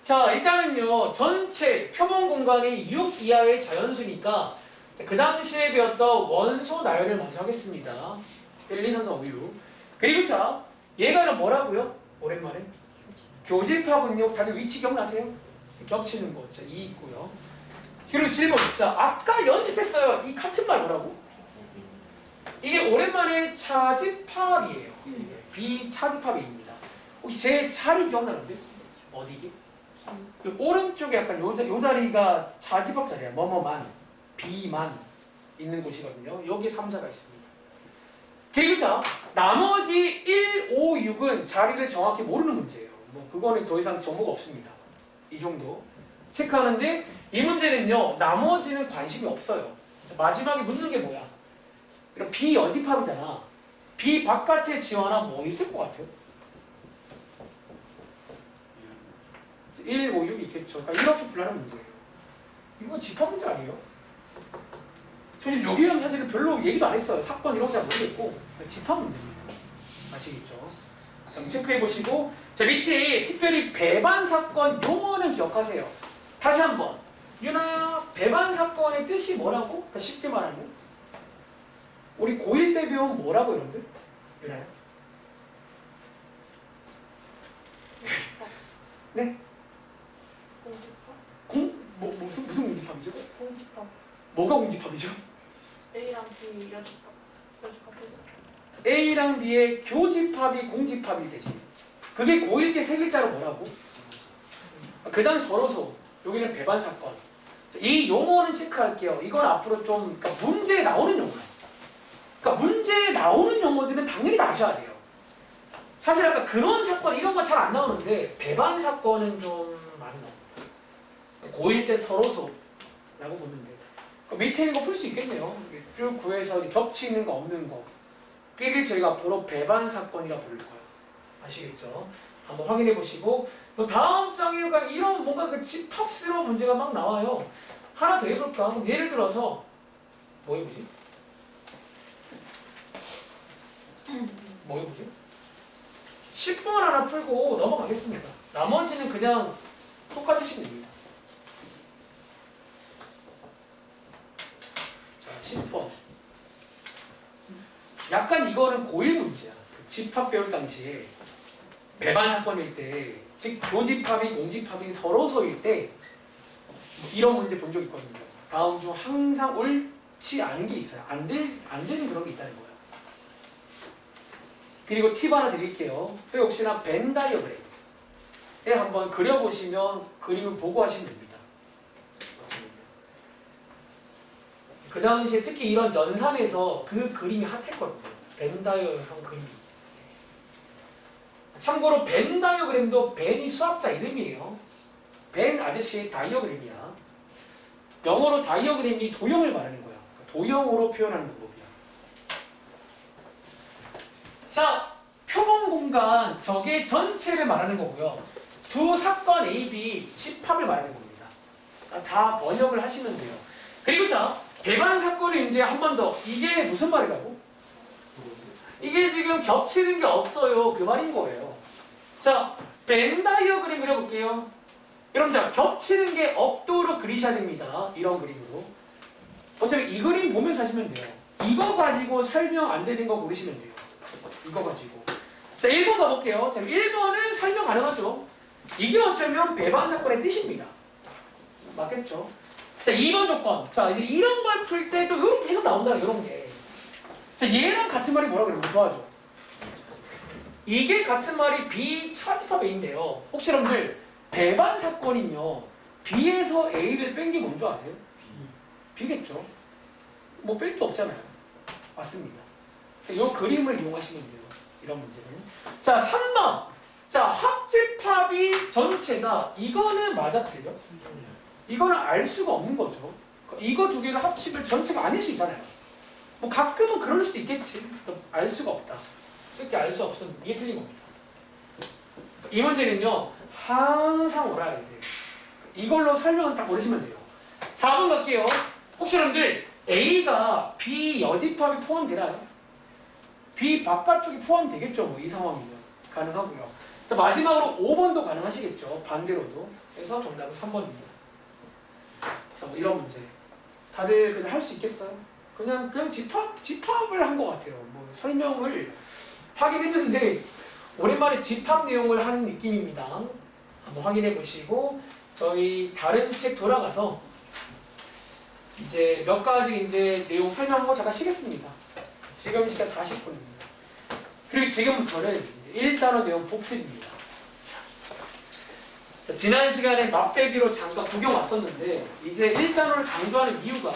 A: 자, 일단은요, 전체 표본 공간이 6 이하의 자연수니까, 그 당시에 배웠던 원소 나열을 먼저 하겠습니다. 1, 2, 3, 4, 5, 6. 그리고 자, 얘가 뭐라고요? 오랜만에. 교집합은요, 다들 위치 기억나세요? 겹치는 거, 자, 2 있고요. 그리고 질문. 자, 아까 연습했어요. 이 같은 말 뭐라고? 이게 오랜만에 차집합이에요. 비차집합입니다. 혹시 제 자리 기억나는데? 어디게? 그 오른쪽에 약간 요 자리가 차집합 자리야. 뭐뭐만, 비만 있는 곳이거든요. 여기에 3자가 있습니다. 그리고 자, 나머지 1, 5, 6은 자리를 정확히 모르는 문제예요. 뭐 그거는 더 이상 정보가 없습니다. 이 정도 체크하는데 이 문제는요 나머지는 관심이 없어요. 마지막에 묻는 게 뭐야? 이런 비여집합이잖아. 비 바깥에 지원하 뭐 있을 것 같아요? 1, 5, 6 있겠죠. 그러니까 이렇게 불러하는 문제예요. 이건 집합 문제 아니에요? 사실 여기 한 사실은 별로 얘기도 안 했어요. 사건 이런 거 잘 모르겠고 집합 문제입니다. 아시겠죠? 좀 체크해 보시고 자 밑에 특별히 배반 사건 용어는 기억하세요. 다시 한번 유나야 배반 사건의 뜻이 뭐라고? 그러니까 쉽게 말하면 우리 고1 때 배운 뭐라고 이런데? 유나야? 네?
B: 공집합?
A: 무슨 공집합이죠?
B: 공집합.
A: 뭐가 공집합이죠?
B: A랑 B 여집합. 여집합이죠?
A: A랑 B의 교집합이 공집합이 되지. 그게 고1 때 세 글자로 뭐라고? 그 다음 서로서 여기는 배반 사건. 이 용어는 체크할게요. 이건 앞으로 좀 그러니까 문제에 나오는 용어예요. 그러니까 문제에 나오는 용어들은 당연히 다 아셔야 돼요. 사실 아까 그런 사건 이런 거 잘 안 나오는데 배반 사건은 좀 많이 나옵니다. 고1 때 서로서라고 보면 돼요. 밑에 있는 거 풀 수 있겠네요. 쭉 구해서 겹치는 거 없는 거. 끼를 저희가 앞으로 배반 사건이라 부를 거예요. 아시겠죠? 한번 확인해 보시고 또 다음 장에 이런 뭔가 그 집합스러운 문제가 막 나와요. 하나 더 해볼까? 예를 들어서 뭐 해보지? 뭐 해보지? 10번 하나 풀고 넘어가겠습니다. 나머지는 그냥 똑같이 하시면 됩니다. 자, 10번. 약간 이거는 고1 문제야. 그 집합 배울 당시에 배반 사건일 때, 즉 교집합이 공집합이 서로서일 때 이런 문제 본 적 있거든요. 다음 중 항상 옳지 않은 게 있어요. 안 되는 그런 게 있다는 거예요. 그리고 팁 하나 드릴게요. 또 역시나 벤 다이어그램 한번 그려보시면 그림을 보고 하시면 됩니다. 그 당시에 특히 이런 연산에서 그 그림이 핫했거든요. 벤 다이어형 그림. 참고로 벤 다이어그램도 벤이 수학자 이름이에요. 벤 아저씨의 다이어그램이야. 영어로 다이어그램이 도형을 말하는 거야. 도형으로 표현하는 방법이야. 자, 표본 공간 저게 전체를 말하는 거고요. 두 사건 A, B 집합을 말하는 겁니다. 다 번역을 하시면 돼요. 그리고 자, 배반 사건이 이제 한 번 더. 이게 무슨 말이라고? 이게 지금 겹치는 게 없어요. 그 말인 거예요. 자, 벤 다이어그램 그려볼게요. 그럼 자, 겹치는 게 없도록 그리셔야 됩니다. 이런 그림으로. 어차피 이 그림 보면서 하시면 돼요. 이거 가지고 설명 안 되는 거 고르시면 돼요. 이거 가지고. 자, 1번 가볼게요. 자, 1번은 설명 가능하죠. 이게 어쩌면 배반 사건의 뜻입니다. 맞겠죠? 자, 2번 조건. 자, 이제 이런 걸 풀 때 또 이렇게 계속 나온다, 이런 게. 자, 얘랑 같은 말이 뭐라 그래요? 도와줘. 이게 같은 말이 B 차집합 A인데요. 혹시 여러분들 배반 사건이요. B에서 A를 뺀 게 뭔지 아세요? B겠죠. 뭐 뺄 게 없잖아요. 맞습니다. 이 그림을 이용하시면 돼요. 이런 문제는. 자, 3번. 자, 합집합이 전체다. 이거는 맞아 틀려? 이거는 알 수가 없는 거죠. 이거 두 개를 합치면 전체가 아닐 수 있잖아요. 뭐 가끔은 그럴 수도 있겠지. 알 수가 없다. 쉽게 알 수 없으면 이게 틀린 겁니다. 이 문제는요. 항상 오라야 돼. 이걸로 설명을 딱 모르시면 돼요. 4번 갈게요. 혹시 여러분들 A가 B 여집합이 포함되나요? B 바깥쪽이 포함되겠죠. 뭐 이 상황이면 가능하고요. 자, 마지막으로 5번도 가능하시겠죠. 반대로도. 그래서 정답은 3번입니다. 자, 뭐 이런 문제. 다들 그냥 할 수 있겠어요? 그냥 집합을 한 것 같아요. 뭐 설명을 하긴 했는데 오랜만에 집합 내용을 한 느낌입니다. 한번 확인해 보시고 저희 다른 책 돌아가서 이제 몇 가지 이제 내용 설명하고 잠깐 쉬겠습니다. 지금 시간 40분입니다. 그리고 지금부터는 이제 1단원 내용 복습입니다. 자, 지난 시간에 맛배기로 잠깐 구경 왔었는데 이제 1단원을 강조하는 이유가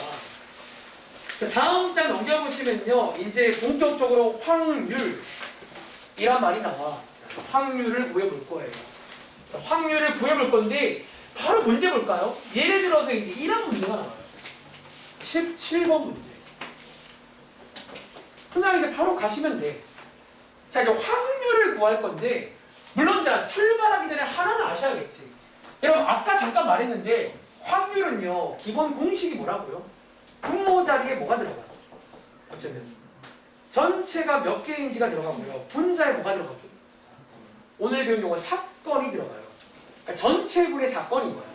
A: 자, 다음 장 넘겨보시면요. 이제 본격적으로 확률이란 말이 나와. 확률을 구해볼 거예요. 자, 확률을 구해볼 건데 바로 문제 볼까요? 예를 들어서 이제 이런 문제가 나와요. 17번 문제. 그냥 이제 바로 가시면 돼. 자, 이제 확률을 구할 건데 물론 자 출발하기 전에 하나는 아셔야겠지. 여러분 아까 잠깐 말했는데 확률은요. 기본 공식이 뭐라고요? 분모 자리에 뭐가 들어가요? 어쩌면 전체가 몇 개인지가 들어가고요. 분자에 뭐가 들어가요? 오늘 배운 용어 사건이 들어가요. 그러니까 전체분의 사건인 거예요.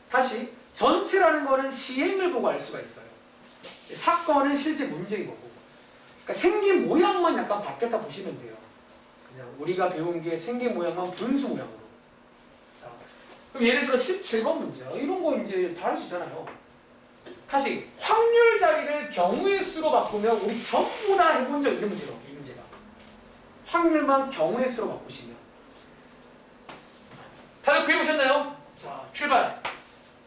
A: 다시 전체라는 거는 시행을 보고 알 수가 있어요. 사건은 실제 문제인 거고. 그러니까 생긴 모양만 약간 바뀌었다 보시면 돼요. 그냥 우리가 배운 게 생긴 모양만 분수 모양으로. 자, 그럼 예를 들어 17번 문제. 이런 거 이제 다 할 수 있잖아요. 다시 확률 자리를 경우의 수로 바꾸면 우리 전부 다 해본 적 있는 문제로 이 문제가. 확률만 경우의 수로 바꾸시면. 다들 그해보셨나요? 자, 출발.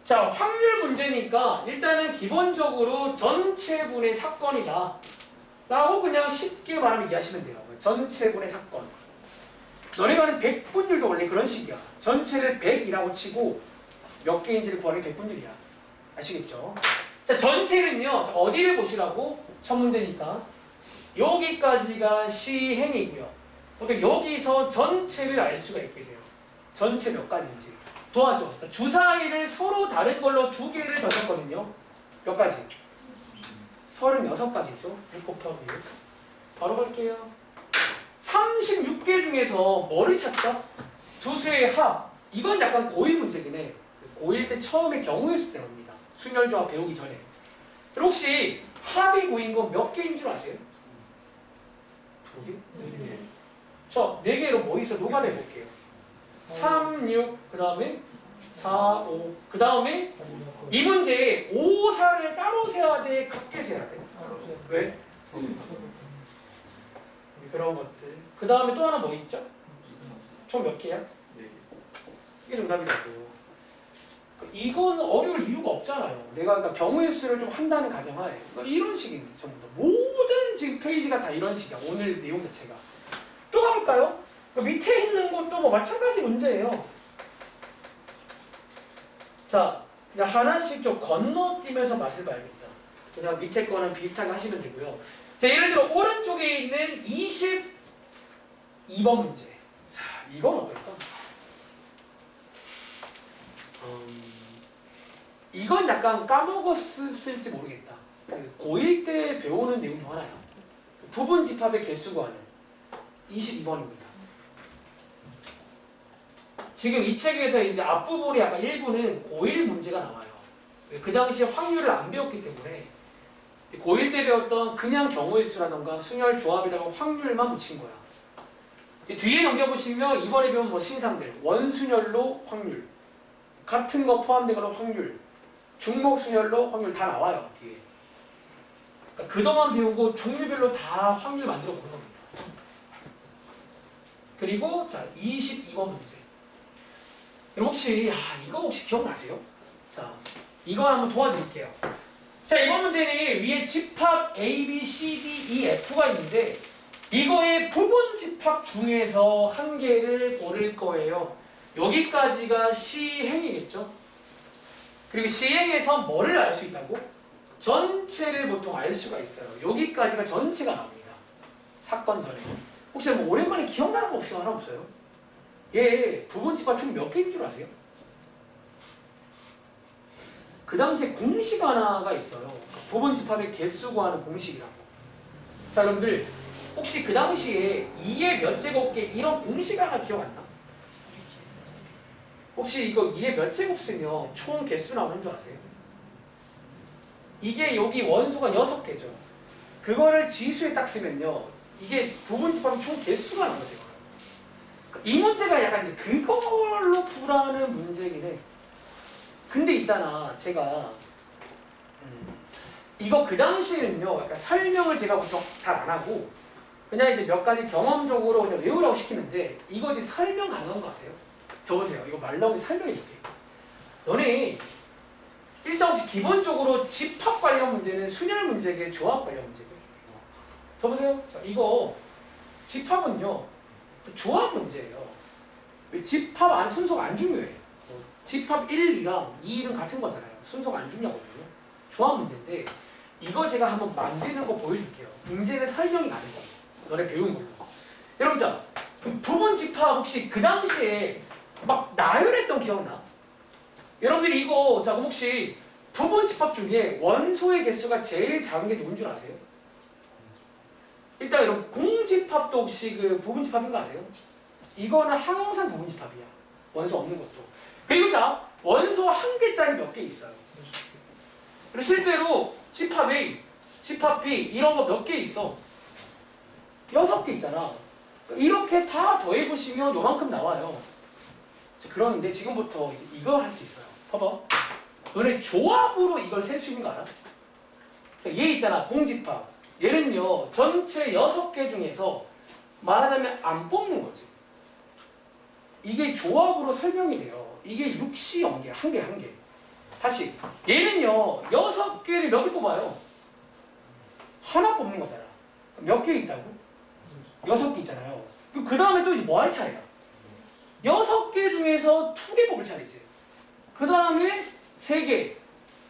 A: 자, 확률 문제니까 일단은 기본적으로 전체분의 사건이다 라고 그냥 쉽게 말하면 이해하시면 돼요. 전체분의 사건. 너네가 하는 백분율도 원래 그런 식이야. 전체를 100이라고 치고 몇 개인지를 구하는 게 백분율이야. 아시겠죠? 자, 전체는요. 어디를 보시라고? 첫 문제니까 여기까지가 시행이고요. 보통 여기서 전체를 알 수가 있게 돼요. 전체 몇 가지인지. 도와줘. 주사위를 서로 다른 걸로 두 개를 넣었거든요. 몇 가지? 36가지죠. 100 곱하기 1. 바로 갈게요. 36개 중에서 뭐를 찾죠? 두 수의 합. 이건 약간 고1 문제긴 해. 고1 때 처음에 경우의 수 때문입니다. 순열조합 배우기 전에. 그리고 혹시 합이 9인 건 몇 개인 줄 아세요? 두 개? 자, 4개로 뭐 있어? 녹아내볼게요. 3, 6, 그 다음에 4, 5. 그 다음에 이 문제에 5, 4를 따로 세야 돼? 같게 세야 돼? 왜? 그런 것들. 그 다음에 또 하나 뭐 있죠? 총 몇 개야? 이게 정답이라고. 이건 어려울 이유가 없잖아요. 내가 그러니까 경우의 수를 좀 한다는 가정하에 그러니까 이런 식입니다. 전부 다. 모든 지금 페이지가 다 이런 식이야. 오늘 내용 자체가. 또 가볼까요? 그 밑에 있는 것도 뭐 마찬가지 문제예요. 자, 그냥 하나씩 좀 건너뛰면서 맛을 봐야겠다. 그냥 밑에 거는 비슷하게 하시면 되고요. 자, 예를 들어 오른쪽에 있는 22번 문제. 자, 이건 어떨까? 이건 약간 까먹었을지 모르겠다. 그 고1 때 배우는 내용 중 하나야. 부분 집합의 개수 구하는 22번입니다. 지금 이 책에서 이제 앞부분이 약간 일부는 고1 문제가 나와요. 그 당시에 확률을 안 배웠기 때문에 고1 때 배웠던 그냥 경우의 수라던가 순열 조합에다가 확률만 붙인 거야. 뒤에 넘겨보시면 이번에 배운 뭐 신상들 원순열로 확률 같은 거 포함되거나 확률 중목순열로 확률 다 나와요. 뒤에. 그러니까 그동안 배우고 종류별로 다 확률 만들어 보는 겁니다. 그리고 자 22번 문제. 그럼 혹시 이거 혹시 기억나세요? 자 이거 한번 도와드릴게요. 자 이번 문제는 위에 집합 A, B, C, D, E, F가 있는데 이거의 부분 집합 중에서 한 개를 고를 거예요. 여기까지가 시행이겠죠? 그리고 시행에서 뭐를 알 수 있다고? 전체를 보통 알 수가 있어요. 여기까지가 전체가 나옵니다. 사건 전에. 혹시 뭐 오랜만에 기억나는 거 혹시 하나 없어요? 얘 부분 집합 총 몇 개인 줄 아세요? 그 당시에 공식 하나가 있어요. 부분 집합의 개수 구하는 공식이라고. 자 여러분들 혹시 그 당시에 2의 몇 제곱 개 이런 공식 하나 기억 안 나? 혹시 이거 2의 몇 제곱 쓰면 총 개수 나오는 줄 아세요? 이게 여기 원소가 6개죠. 그거를 지수에 딱 쓰면요. 이게 부분 집합이 총 개수가 나거든요. 이 문제가 약간 이제 그걸로 풀하는 문제긴 해. 근데 있잖아, 제가 이거 그 당시에는요, 약간 설명을 제가 보통 잘 안 하고 그냥 이제 몇 가지 경험적으로 그냥 외우라고 시키는데 이거 이제 설명 가능한 거 아세요? 적으세요. 이거 말 나오면 설명해 줄게요. 너네 일단 혹시 기본적으로 집합 관련 문제는 순열 문제게 조합 관련 문제게? 적으세요. 자, 이거 집합은요 조합 문제예요. 집합 안 순서가 안 중요해. 집합 1, 2랑 2, 1은 같은 거잖아요. 순서가 안 중요하거든요. 조합 문제인데 이거 제가 한번 만드는 거 보여줄게요. 문제는 설명이 가는 거예요. 너네 배운 걸로. 여러분 자 부분 집합 혹시 그 당시에 막 나열했던 기억나? 여러분들이 이거 자 혹시 부분 집합 중에 원소의 개수가 제일 작은 게 누군 줄 아세요? 일단 여러분 공집합도 혹시 그 부분 집합인 거 아세요? 이거는 항상 부분 집합이야. 원소 없는 것도. 그리고 자 원소 한 개짜리 몇 개 있어요. 그리고 실제로 집합 A, 집합 B 이런 거 몇 개 있어? 6개 있잖아. 이렇게 다 더해보시면 요만큼 나와요. 그런데 지금부터 이제 이거 할 수 있어요. 봐봐. 너네 조합으로 이걸 셀 수 있는 거 알아? 얘 있잖아. 공집합. 얘는요. 전체 6개 중에서 말하자면 안 뽑는 거지. 이게 조합으로 설명이 돼요. 이게 6시 연계. 한 개. 다시. 얘는요. 6개를 몇 개 뽑아요? 하나 뽑는 거잖아. 몇 개 있다고? 6개 있잖아요. 그 다음에 또 이제 뭐 할 차례야? 6개 중에서 2개 뽑을 차례지. 그 다음에 3개,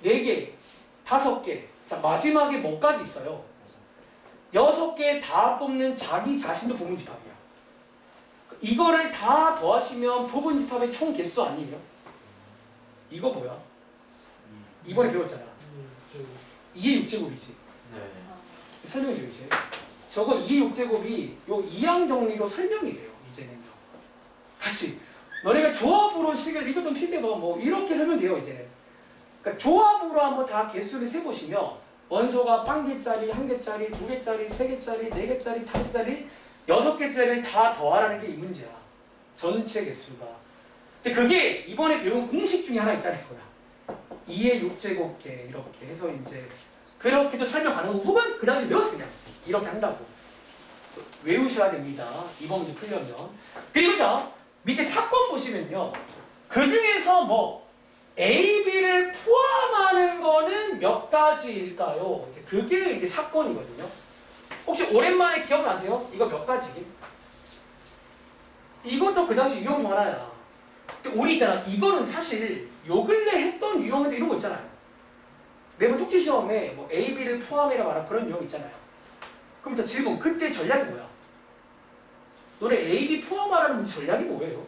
A: 4개, 5개. 자, 마지막에 뭐까지 있어요? 6개 다 뽑는 자기 자신도 부분 집합이야. 이거를 다 더하시면 부분 집합의 총 개수 아니에요? 이거 뭐야? 이번에 배웠잖아. 이게 6제곱이지.
C: 네.
A: 설명해 줘야지. 저거 2의 6제곱이 요 이항 정리로 설명이 돼요. 이제는요. 다시 너네가 조합으로 식을 이것도 필기해봐. 뭐 이렇게 설명돼요. 이제는. 그러니까 조합으로 한번 다 개수를 세보시면 원소가 1개짜리, 1개짜리, 2개짜리, 3개짜리, 4개짜리, 5개짜리, 6개짜리를 다 더하라는 게 이 문제야. 전체 개수가. 근데 그게 이번에 배운 공식 중에 하나 있다는 거야. 2의 6제곱계 이렇게 해서 이제 그렇게도 설명 가능하고 혹은 그 당시 외웠어 그냥 이렇게 한다고 외우셔야 됩니다. 이번 문제 풀려면. 그리고 자 밑에 사건 보시면요. 그 중에서 뭐 A, B를 포함하는 거는 몇 가지일까요? 그게 이제 사건이거든요. 혹시 오랜만에 기억나세요? 이거 몇 가지게? 이것도 그 당시 유형 중 하나야. 근데 우리 있잖아. 이거는 사실 요 근래 했던 유형인데 이런 거 있잖아요. 매번 통지 시험에 뭐 A, B를 포함해라 말아 그런 유형 있잖아요. 그럼 저 질문 그때 전략이 뭐야? 너네 A, B 포함하라는 전략이 뭐예요?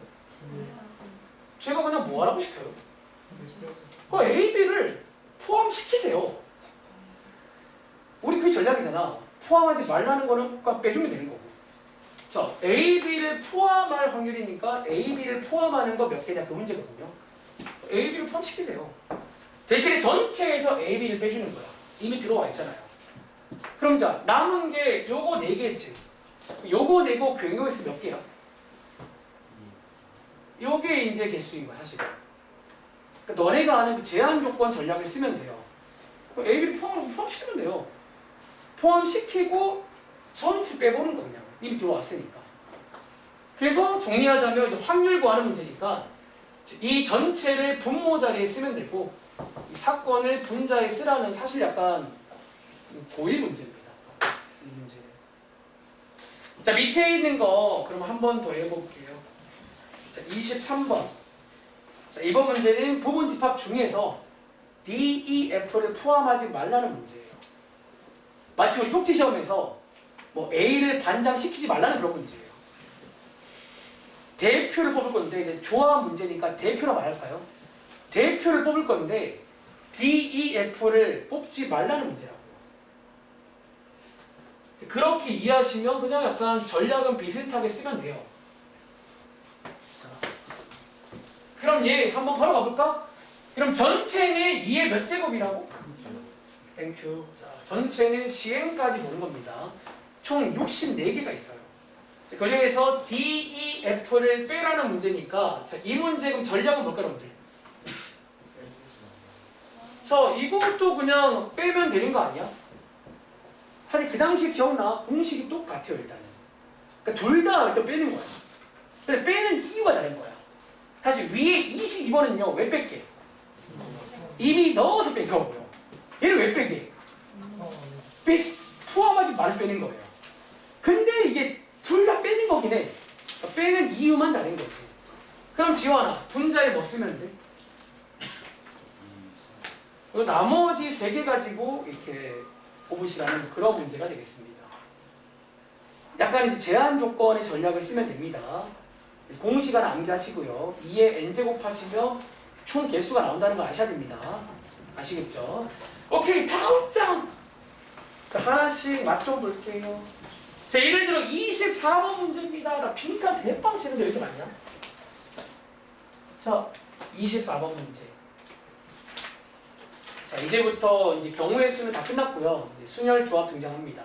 A: 제가 그냥 뭐 하라고 시켜요? 그 A, B를 포함시키세요. 우리 그게 전략이잖아. 포함하지 말라는 거는 그냥 빼주면 되는 거고. 자, A, B를 포함할 확률이니까 A, B를 포함하는 거 몇 개냐 그 문제거든요. A, B를 포함시키세요. 대신에 전체에서 A, B를 빼주는 거야. 이미 들어와 있잖아요. 그럼 자, 남은 게 요거 4개지. 요거 내고 병용횟수 몇 개야? 요게 이제 개수인 거야, 사실은. 그러니까 너네가 아는 그 제한 조건 전략을 쓰면 돼요. 그럼 A, B를 포함시키면 돼요. 포함시키고 전체 빼보는 거 그냥. 이미 들어왔으니까. 그래서 정리하자면 이제 확률 구하는 문제니까 이 전체를 분모 자리에 쓰면 되고 이 사건을 분자에 쓰라는 사실 약간 고일 문제입니다. 이 문제는. 자 밑에 있는 거 그럼 한 번 더 해볼게요. 자 23번. 자 이번 문제는 부분 집합 중에서 DEF를 포함하지 말라는 문제예요. 마치 우리 통지 시험에서 뭐 A를 반장시키지 말라는 그런 문제예요. 대표를 뽑을 건데 이제 조합 문제니까 대표라 말할까요? 대표를 뽑을 건데 DEF를 뽑지 말라는 문제라고요. 그렇게 이해하시면 그냥 약간 전략은 비슷하게 쓰면 돼요. 자, 그럼 얘 한번 바로 가볼까? 그럼 전체는 2의 몇 제곱이라고? 땡큐. 자, 전체는 시행까지 보는 겁니다. 총 64개가 있어요. 그 중에서 DEF를 빼라는 문제니까 자, 이 문제 그럼 전략은 뭘까요, 여러분들? 자, 이것도 그냥 빼면 되는 거 아니야? 하여튼 그 당시 기억나? 공식이 똑같아요, 일단은. 그러니까 둘 다 일단 빼는 거야. 근데 빼는 이유가 다른 거야. 사실 위에 22번은요, 왜 뺄게? 이미 넣어서 뺀 거고요. 얘를 왜 빼게? 포함하지 말아서 빼는 거예요. 근데 이게 둘 다 빼는 거긴 해. 그러니까 빼는 이유만 다른 거지. 그럼 지원아, 분자에 뭐 쓰면 돼? 나머지 3개 가지고 이렇게 뽑으시라는 그런 문제가 되겠습니다. 약간 이제 제한 조건의 전략을 쓰면 됩니다. 공식은 암기하시고요. 2에 n제곱 하시면 총 개수가 나온다는 거 아셔야 됩니다. 아시겠죠? 오케이, 다음 장! 자, 하나씩 맛 좀 볼게요. 자, 예를 들어 24번 문제입니다. 나 빈칸 대빵 치는데 왜 이렇게 많냐? 자, 24번 문제. 자, 이제부터 이제 경우의 수는 다 끝났고요. 이제 순열 조합 등장합니다.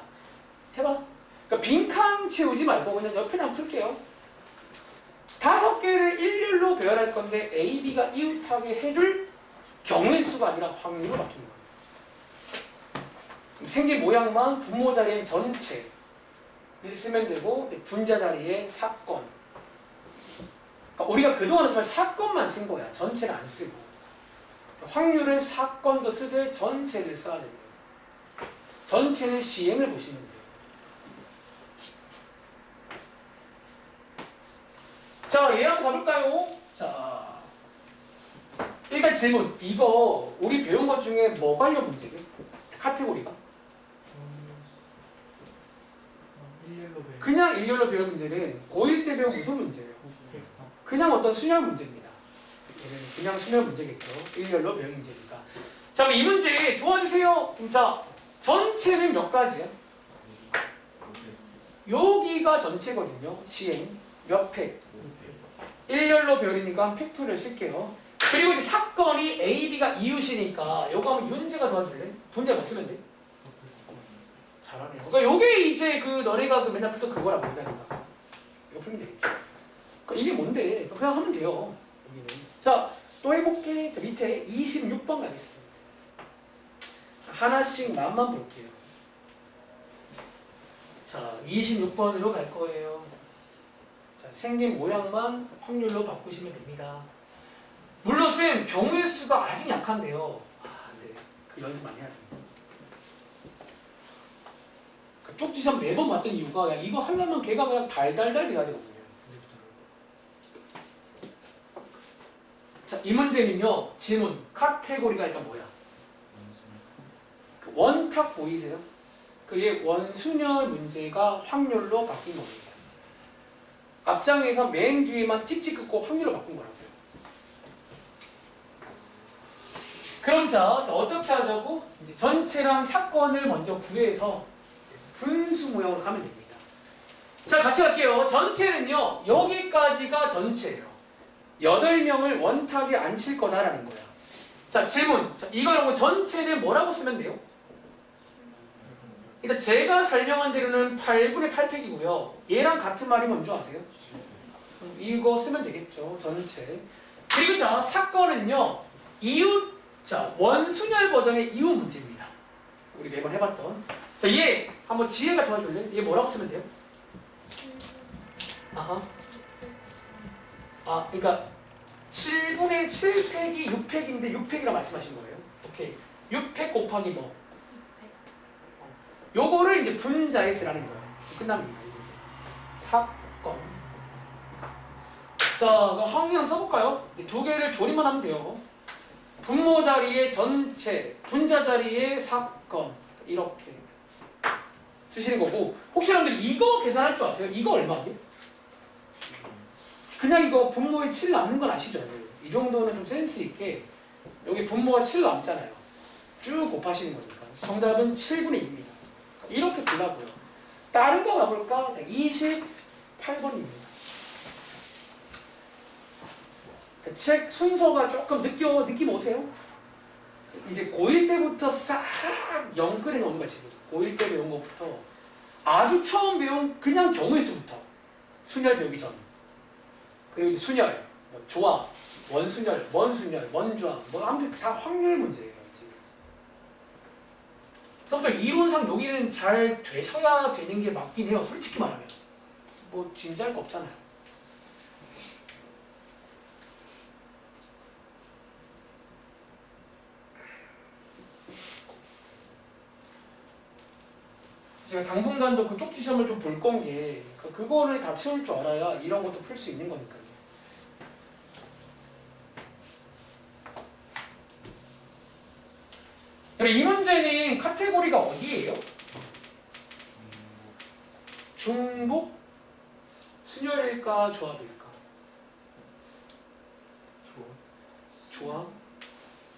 A: 해봐. 그러니까 빈칸 채우지 말고 그냥 옆에 한번 풀게요. 5개를 일률로 배열할 건데 A, B가 이웃하게 해줄 경우의 수가 아니라 확률로 바뀐 거예요. 생긴 모양만 분모 자리에 전체를 쓰면 되고 분자 자리에 사건. 그러니까 우리가 그동안은 정말 사건만 쓴 거야. 전체를 안 쓰고. 확률은 사건도 쓰되 전체를 써야 됩니다. 전체는 시행을 보시면 돼요. 자, 얘 한번 가볼까요? 자, 일단 질문. 이거 우리 배운 것 중에 뭐 관련 문제게? 카테고리가? 그냥 일렬로 배운 문제는 고1 때 배운 무슨 문제예요? 그냥 어떤 수열 문제입니다. 얘는 그냥 수열 문제겠죠. 일렬로 배운 문제니까. 자, 그럼 이 문제 도와주세요. 자, 전체는 몇 가지야? 여기가 전체거든요. 시행 몇 팩? 일렬로 배우니까 팩토리를 쓸게요. 그리고 이제 사건이 A, B가 이웃이니까 요거 한번 윤재가 도와줄래? 분자만 쓰면 돼. 잘하네요. 그러니까 요게 이제 그 너네가 그 맨날 풀던 그거랑 뭔다니까. 이거 풀면 되겠죠. 그러니까 이게 뭔데? 그냥 하면 돼요. 여기는. 자, 또 해볼게. 자, 밑에 26번 가겠습니다. 하나씩 맛만 볼게요. 자, 26번으로 갈 거예요. 자, 생긴 모양만 확률로 바꾸시면 됩니다. 물론 쌤, 경우의 수가 아직 약한데요. 네. 그 연습 많이 해야 됩니다. 쪽지 시험 매번 봤던 이유가 야, 이거 하려면 걔가 그냥 달달달 돼야 되거든요. 자, 이 문제는요. 질문, 카테고리가 일단 뭐야? 그 원탁 보이세요? 그게 원순열 문제가 확률로 바뀐 겁니다. 앞장에서 맨 뒤에만 찍찍 긋고 확률로 바꾼 거라고요. 그럼 자 어떻게 하자고? 이제 전체랑 사건을 먼저 구해서 분수 모양으로 가면 됩니다. 자, 같이 갈게요. 전체는요, 여기까지가 전체예요. 8명을 원탁에 앉힐 거다라는 거야. 자, 질문. 자, 이거 여러분 전체는 뭐라고 쓰면 돼요? 일단 제가 설명한 대로는 8분의 8팩이고요. 얘랑 같은 말이 뭔지 아세요? 이거 쓰면 되겠죠. 전체. 그리고 자, 사건은요, 이웃, 자, 원순열 버전의 이웃 문제입니다. 우리 매번 해봤던. 자, 얘 한번 지혜가 도와줄래? 얘 뭐라고 쓰면 돼요? 아하. 아, 그러니까 7분의 7팩이 6팩인데 6팩이라 말씀하신 거예요. 오케이. 6팩 곱하기 뭐? 요거를 이제 분자에 쓰라는 거예요. 끝납니다. 사건. 자, 그럼 확률 한번 써볼까요? 두 개를 조립만 하면 돼요. 분모 자리에 전체, 분자 자리에 사건. 이렇게 쓰시는 거고, 혹시 여러분들 이거 계산할 줄 아세요? 이거 얼마예요? 그냥 이거 분모에 7 남는 건 아시죠? 이 정도는 좀 센스 있게 여기 분모가 7 남잖아요. 쭉 곱하시는 거니까. 정답은 7분의 2입니다. 이렇게 보라고요. 다른 거 가볼까? 자, 28번입니다. 책 순서가 조금 느낌 오세요? 이제 고1 때부터 싹 연끌해서 오는 거야, 지금. 고1 때 배운 것부터 아주 처음 배운 그냥 경우의 수부터 순열 배우기 전. 그리고 이제 순열, 뭐 조합, 원순열, 먼순열, 먼조합, 뭐 아무튼 다 확률 문제예요. 그래서 이론상 여기는 잘 되셔야 되는 게 맞긴 해요. 솔직히 말하면. 뭐 진지할 거 없잖아요. 제가 당분간도 그 쪽지 시험을 좀 볼 건 게 그거를 다 채울 줄 알아야 이런 것도 풀 수 있는 거니까요. 이 문제는 카테고리가 어디예요? 중복? 순열일까? 조합일까? 조합?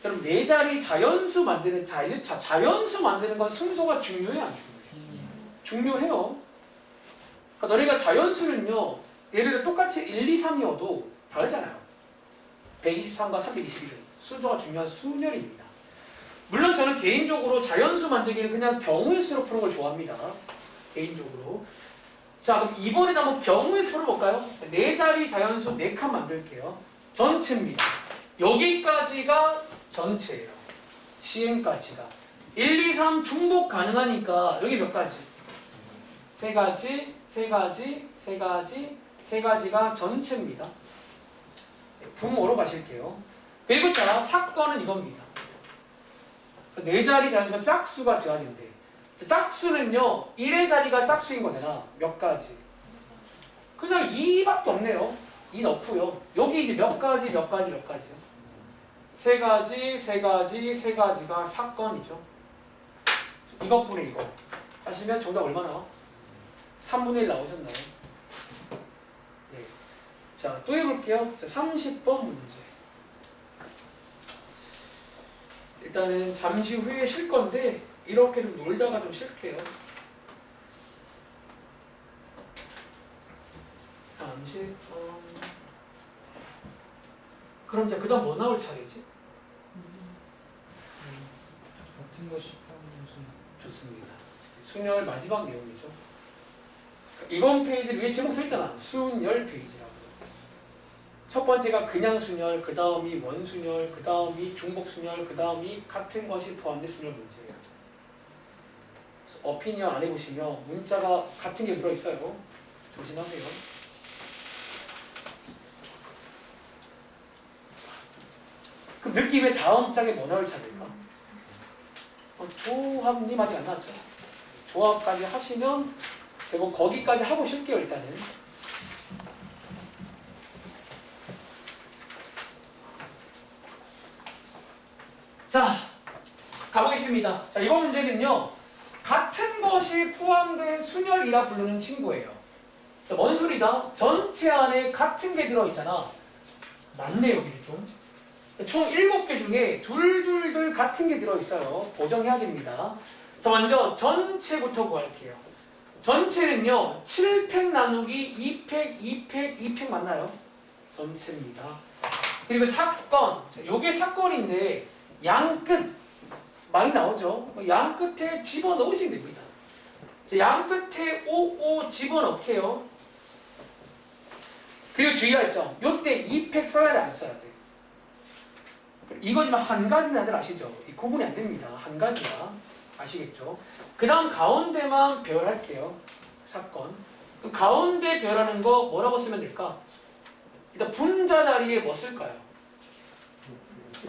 A: 그럼 네 자리 자연수 만드는 자연수 만드는 건 순서가 중요해 안 중요해? 중요해요. 그러니까 너네가 자연수는요, 예를 들어 똑같이 1, 2, 3이어도 다르잖아요. 123과 321은 순서가 중요한 순열입니다. 물론 저는 개인적으로 자연수 만들기는 그냥 경우의 수로 푸는 걸 좋아합니다. 개인적으로. 자, 그럼 이번에 한번 경우의 수로 볼까요? 네 자리 자연수 4칸 만들게요. 전체입니다. 여기까지가 전체예요. 시행까지가. 1, 2, 3 중복 가능하니까 여기 몇 가지? 3가지, 3가지, 3가지, 3가지가 전체입니다. 분모로 가실게요. 그리고 자, 사건은 이겁니다. 네 자리 자연수가 짝수가 돼야 되는데, 짝수는요 1의 자리가 짝수인 거잖아. 몇 가지? 그냥 2밖에 없네요. 2 넣고요. 여기 이제 몇 가지 몇 가지요? 3가지, 3가지, 3가지가 사건이죠. 이것분의 이거 하시면 정답 얼마 나와? 3분의 1 나오셨나요? 네. 자, 또 해볼게요. 자, 30번 문제. 일단은 잠시 후에 쉴 건데 이렇게 좀 놀다가 좀 쉴게요. 문제. 그럼 이제 그다음 뭐 나올 차례지?
C: 같은 것이 포함된 순.
A: 좋습니다. 순열 마지막 내용이죠. 이번 페이지 위에 제목 써있잖아. 순열 페이지라고. 첫 번째가 그냥 순열, 그 다음이 원순열, 그 다음이 중복순열, 그 다음이 같은 것이 포함된 순열 문제예요. 어피니언 안 해보시면 문자가 같은 게 들어있어요. 조심하세요. 그 느낌의 다음 장에 뭐 나올 차례일까? 조합님 아직 안 나왔죠? 조합까지 하시면 그리고 거기까지 하고 쉴게요 일단은. 자 가보겠습니다. 자 이번 문제는요 같은 것이 포함된 순열이라 부르는 친구예요. 자, 뭔 소리다? 전체 안에 같은 게 들어있잖아. 맞네 여기 좀. 총 7개 중에 둘둘둘 같은 게 들어있어요. 보정해야 됩니다. 자 먼저 전체부터 구할게요. 전체는요 7팩 나누기 2팩 2팩 2팩 맞나요? 전체입니다. 그리고 사건, 요게 사건인데 양끝 많이 나오죠? 양 끝에 집어넣으시면 됩니다. 양 끝에 55 집어넣게요. 그리고 주의할 점, 요때 2팩 써야 돼 안 써야 돼? 이거지만 한 가지는 다들 아시죠? 이 구분이 안 됩니다. 한 가지가 아시겠죠? 그 다음 가운데만 배열할게요. 사건. 그럼 가운데 배열하는 거 뭐라고 쓰면 될까? 일단 분자 자리에 뭐 쓸까요?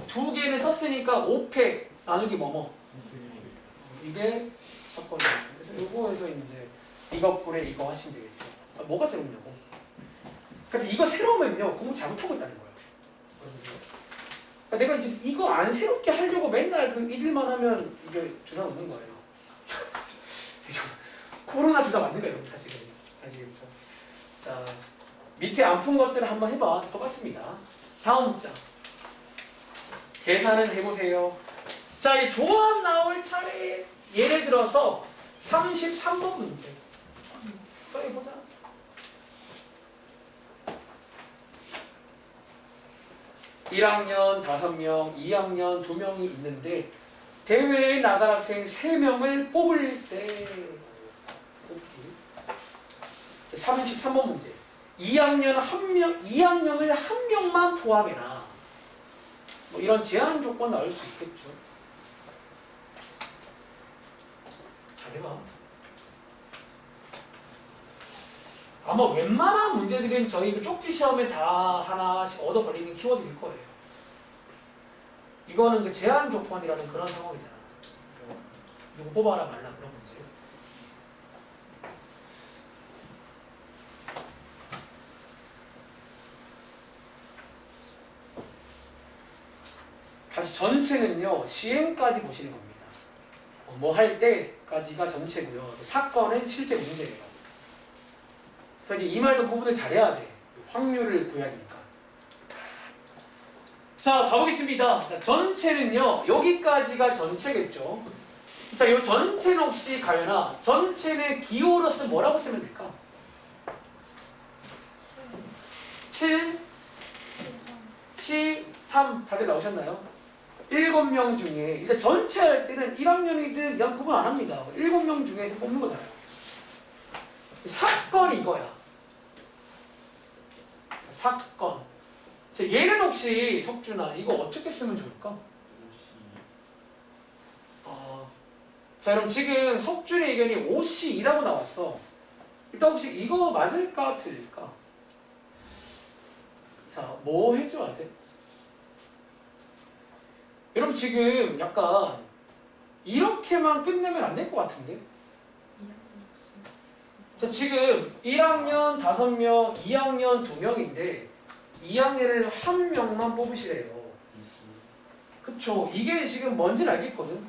A: 두 개는 썼으니까 5팩 나누기 뭐뭐. 이게 사건이에요. 그래서 요거에서 이제 이것분에 이거 하시면 되겠죠. 뭐가 새롭냐고. 근데 이거 새로우면요 공부 잘못하고 있다는 거예요. 내가 이제 이거 안 새롭게 하려고 맨날 그 이들만 하면 이게 주사 맞는 거예요. 코로나 주사 맞는 거예요, 사실은. 아시겠죠? 자, 밑에 안 푼 것들을 한번 해봐. 똑같습니다. 다음 문자. 계산은 해보세요. 자, 이 조합 나올 차례 예를 들어서 33번 문제. 또 해보자. (1학년) 5명, (2학년) 2명이 있는데 대회에 나갈 학생 3명을 뽑을 때 뽑기. 33번 문제. 2학년 1명, 2학년을 1명만 포함해라. 뭐 이런 제한 조건 나올 수 있겠죠. 잘해봐. 아마 웬만한 문제들은 저희 그 쪽지 시험에 다 하나씩 얻어 걸리는 키워드일 거예요. 이거는 그 제한 조건이라는 그런 상황이잖아. 누구 뽑아라 말라 그런 문제. 다시 전체는요 시행까지 보시는 겁니다. 뭐 할 때까지가 전체고요. 사건은 실제 문제예요. 그래서 이 말도 구분을 잘해야 돼. 확률을 구해야 되니까. 자, 가보겠습니다. 자, 전체는요, 여기까지가 전체겠죠. 자, 이 전체는 혹시 가연아, 전체는 기호로서 뭐라고 쓰면 될까? 7, 3 다들 나오셨나요? 7명 중에 일단 전체 할 때는 1학년이든 2학년 구분 안 합니다. 7명 중에서 뽑는 거잖아요. 사건이 이거야. 사건. 자, 얘는 혹시 석준아 이거 어떻게 쓰면 좋을까? 자 그럼 지금 석준의 의견이 OC이라고 나왔어. 일단 혹시 이거 맞을까 틀릴까? 자, 뭐 해줘야 돼? 여러분 지금 약간 이렇게만 끝내면 안 될 것 같은데? 자, 지금 1학년 5명, 2학년 2명인데 2학년을 1명만 뽑으시래요. 그쵸? 이게 지금 뭔지는 알겠거든?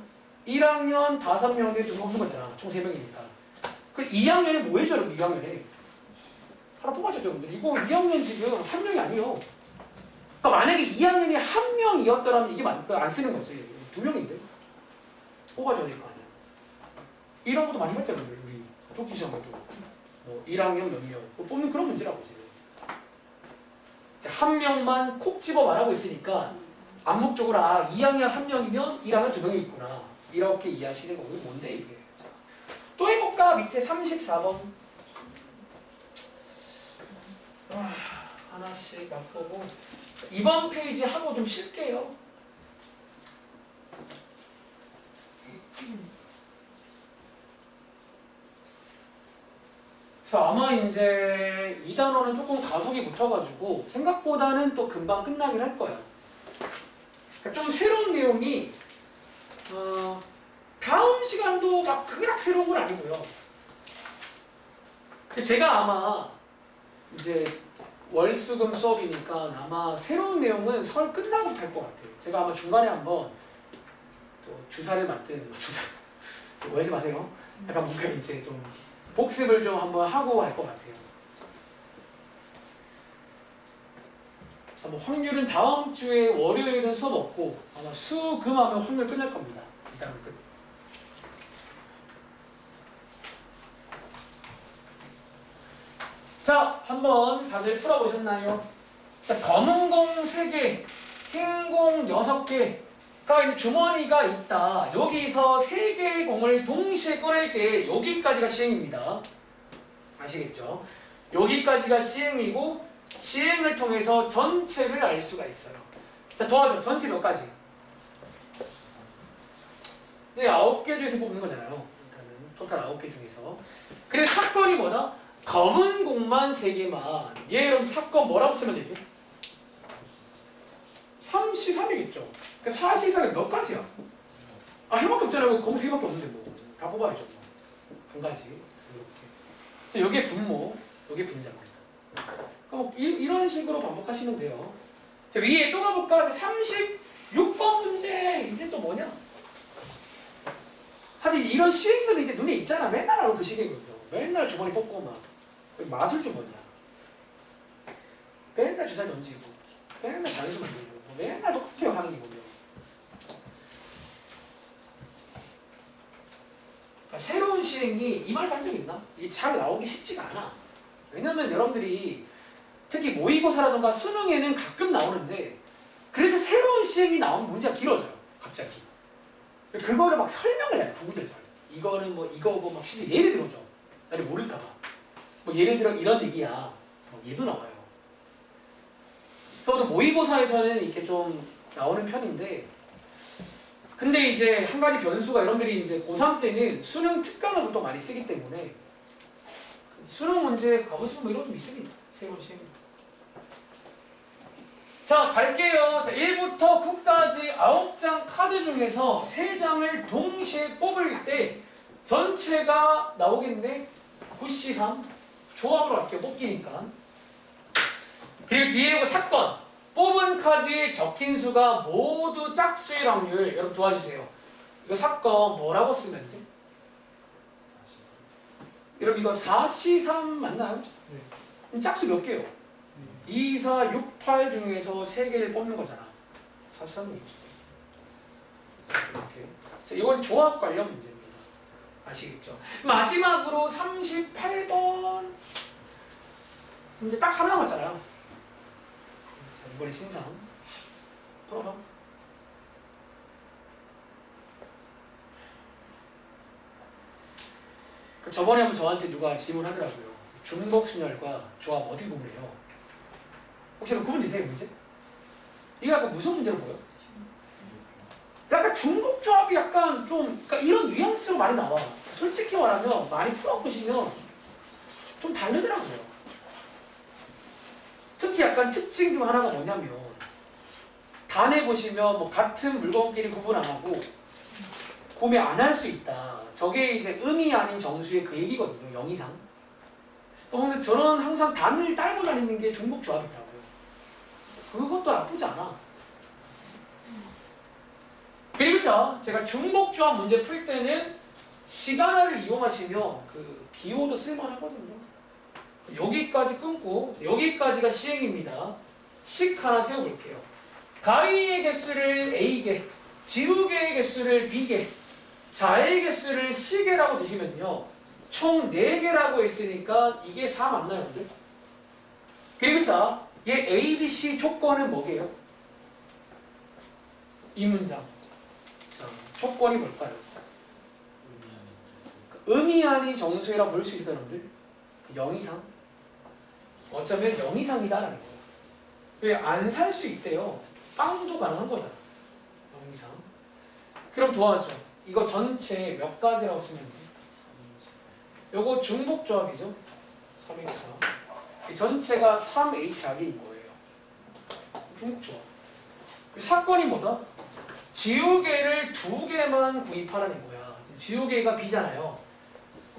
A: 1학년 5명에 좀 뽑는 거잖아. 총 3명이니까. 그 2학년에 뭐 해줘요? 2학년에? 하나 뽑아주죠, 여러분들. 이거 2학년 지금 1명이 아니에요. 그러니까 만약에 2학년이 1명이었더라면 이게 안 쓰는 거지. 2명인데? 뽑아줘야 될 거 아니야. 이런 것도 많이 봤잖아요, 우리 쪽지 시험에도. 뭐 1학년 몇 명 뽑는 그런 문제라고 지금. 한 명만 콕 집어 말하고 있으니까 암묵적으로 2학년 1명이면 1학년 2명이 있구나. 이렇게 이해하시는 거고 뭔데 이게. 자, 또 해볼까? 밑에 34번. 하나씩 맛보고 이번 페이지 하고 좀 쉴게요. 그래서 아마 이제 이 단어는 조금 가속이 붙어가지고 생각보다는 또 금방 끝나긴 할 거예요. 그러니까 좀 새로운 내용이 다음 시간도 막 그닥 새로운 건 아니고요. 제가 아마 이제 월수금 수업이니까 아마 새로운 내용은 설 끝나고 될 것 같아요. 제가 아마 중간에 한번 또 주사를 맞든 주사 오해하지 마세요. 약간 뭔가 이제 좀 복습을 좀 한번 하고 할 것 같아요. 그래서 뭐 확률은 다음 주에 월요일은 수업 없고 아마 수, 금 하면 확률 끝날 겁니다. 일단은 끝. 자, 한번 다들 풀어보셨나요? 자, 검은 공 3개, 흰 공 6개가 있는 주머니가 있다. 여기서 3개의 공을 동시에 꺼낼 때 여기까지가 시행입니다. 아시겠죠? 여기까지가 시행이고 시행을 통해서 전체를 알 수가 있어요. 자, 도와줘. 전체 몇 가지? 네, 9개 중에서 뽑는 거잖아요. 일단은 토탈 9개 중에서. 그래서 사건이 뭐다? 검은 공만 3개만. 얘 그럼 사건 뭐라고 쓰면 되지? 3C3이겠죠. 그 4C3이 몇 가지야? 한 밖에 없잖아요. 공 3개밖에 없는데 뭐. 다 뽑아야죠. 한 가지. 이렇게. 자, 여기에 분모, 여기에 분자입니다. 그럼 이런 식으로 반복하시면 돼요. 자, 위에 또 가볼까? 36번 문제. 이제 또 뭐냐? 사실 이런 시행들은 이제 눈에 있잖아. 맨날 하고 그 시행이거든요. 맨날 주머니 뽑고 막. 마술주머니야. 맨날 주사 던지고, 맨날 장수 만들고, 맨날 똑같아요 하는 게 보면. 그러니까 새로운 시행이 이 말 한 적 있나? 이게 잘 나오기 쉽지가 않아. 왜냐면 여러분들이 특히 모의고사라던가 수능에는 가끔 나오는데 그래서 새로운 시행이 나오면 문제가 길어져요. 갑자기. 그거를 막 설명을 해요. 구구절절. 이거는 뭐 이거고 막 실제 예를 들어줘. 나를 모를까봐. 뭐 예를 들어 이런 얘기야. 뭐 얘도 나와요. 저도 모의고사에서는 이렇게 좀 나오는 편인데 근데 이제 한 가지 변수가 여러분들이 이제 고3 때는 수능 특강을 또 많이 쓰기 때문에 수능 문제 가보시면 뭐 이런 거 좀 있습니다. 새로운 시행도. 자, 갈게요. 자, 1부터 9까지 9장 카드 중에서 3장을 동시에 뽑을 때 전체가 나오겠네. 9C3 조합으로 할게요. 뽑기니까. 그리고 뒤에 이거 사건. 뽑은 카드에 적힌 수가 모두 짝수일 확률. 여러분 도와주세요. 이거 사건 뭐라고 쓰면 돼? 여러분 이거 4C3 맞나요?
C: 네.
A: 그럼 짝수 몇 개요? 2, 4, 6, 8 중에서 3개를 뽑는 거잖아. 4C3은 이렇게. 자, 이건 조합 관련 문제입니다. 아시겠죠? 마지막으로 38번. 근데 딱 하나 남았잖아요. 자, 이번에 신상. 풀어봐. 저번에 한번 저한테 누가 질문하더라고요. 중복순열과 조합 어떻게 구분해요? 혹시 구분되세요, 문제? 이게 약간 무슨 문제로 보여? 약간 중복조합이 약간 좀, 그러니까 이런 뉘앙스로 많이 나와. 솔직히 말하면 많이 풀어보시면 좀 다르더라고요. 특히 약간 특징 중 하나가 뭐냐면 단에 보시면 뭐 같은 물건끼리 구분 안 하고 구매 안 할 수 있다. 저게 이제 음이 아닌 정수의 그 얘기거든요. 0 이상. 근데 저는 항상 단을 딸고 다니는 게 중복조합이더라고요. 그것도 나쁘지 않아. 그리고 제가 중복조합 문제 풀 때는 시간화를 이용하시면 그 기호도 쓸만하거든요. 여기까지 끊고 여기까지가 시행입니다. 식 하나 세워볼게요. 가위의 개수를 A개, 지우개의 개수를 B개, 자의 개수를 C개라고 두시면요. 총 4개라고 했으니까 이게 4 맞나요? 근데? 그리고 얘 A, B, C 조건은 뭐게요? 이 문장. 자, 조건이 뭘까요? 의미 아닌 정수라고 볼 수 있어요, 여러분들. 0 이상. 어쩌면 0 이상이다라는 거예요. 왜 안 살 수 있대요? 빵도 가능한 거잖아. 0 이상. 그럼 도와줘. 이거 전체 몇 가지라고 쓰면 돼? 요거 중복조합이죠. 3H랑. 이 전체가 3H락인 거예요. 중복조합. 사건이 뭐다? 지우개를 2개만 구입하라는 거야. 지우개가 B잖아요.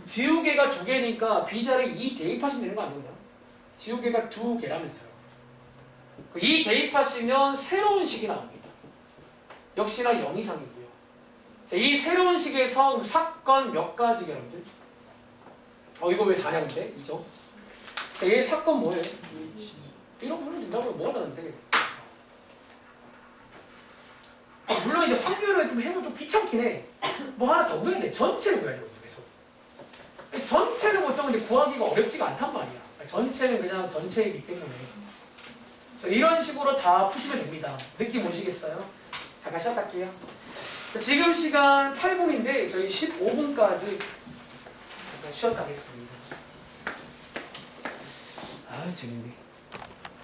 A: 지우개가 2개니까 B자리에 2 대입하시면 되는 거 아니냐? 지우개가 2개라면서요. 2 대입하시면 새로운 식이 나옵니다. 역시나 0 이상이고요. 자, 이 새로운 식에서 사건 몇 가지 여러분들? 이거 왜 4냐는데? 2죠? 자, 얘 사건 뭐예요? 이렇게 보면 된다고요. 뭐가 다른데? 물론 이제 확률을 좀 해보면 좀 귀찮긴 해. 뭐 하나 더 구해야 돼. 전체를 구해야 되거든요. 계속. 전체를 보통 이제 구하기가 어렵지가 않단 말이야. 전체는 그냥 전체이기 때문에. 이런 식으로 다 푸시면 됩니다. 느낌 오시겠어요? 잠깐 쉬었다 할게요. 지금 시간 8분인데 저희 15분까지 잠깐 쉬었다 하겠습니다. 아 재밌네.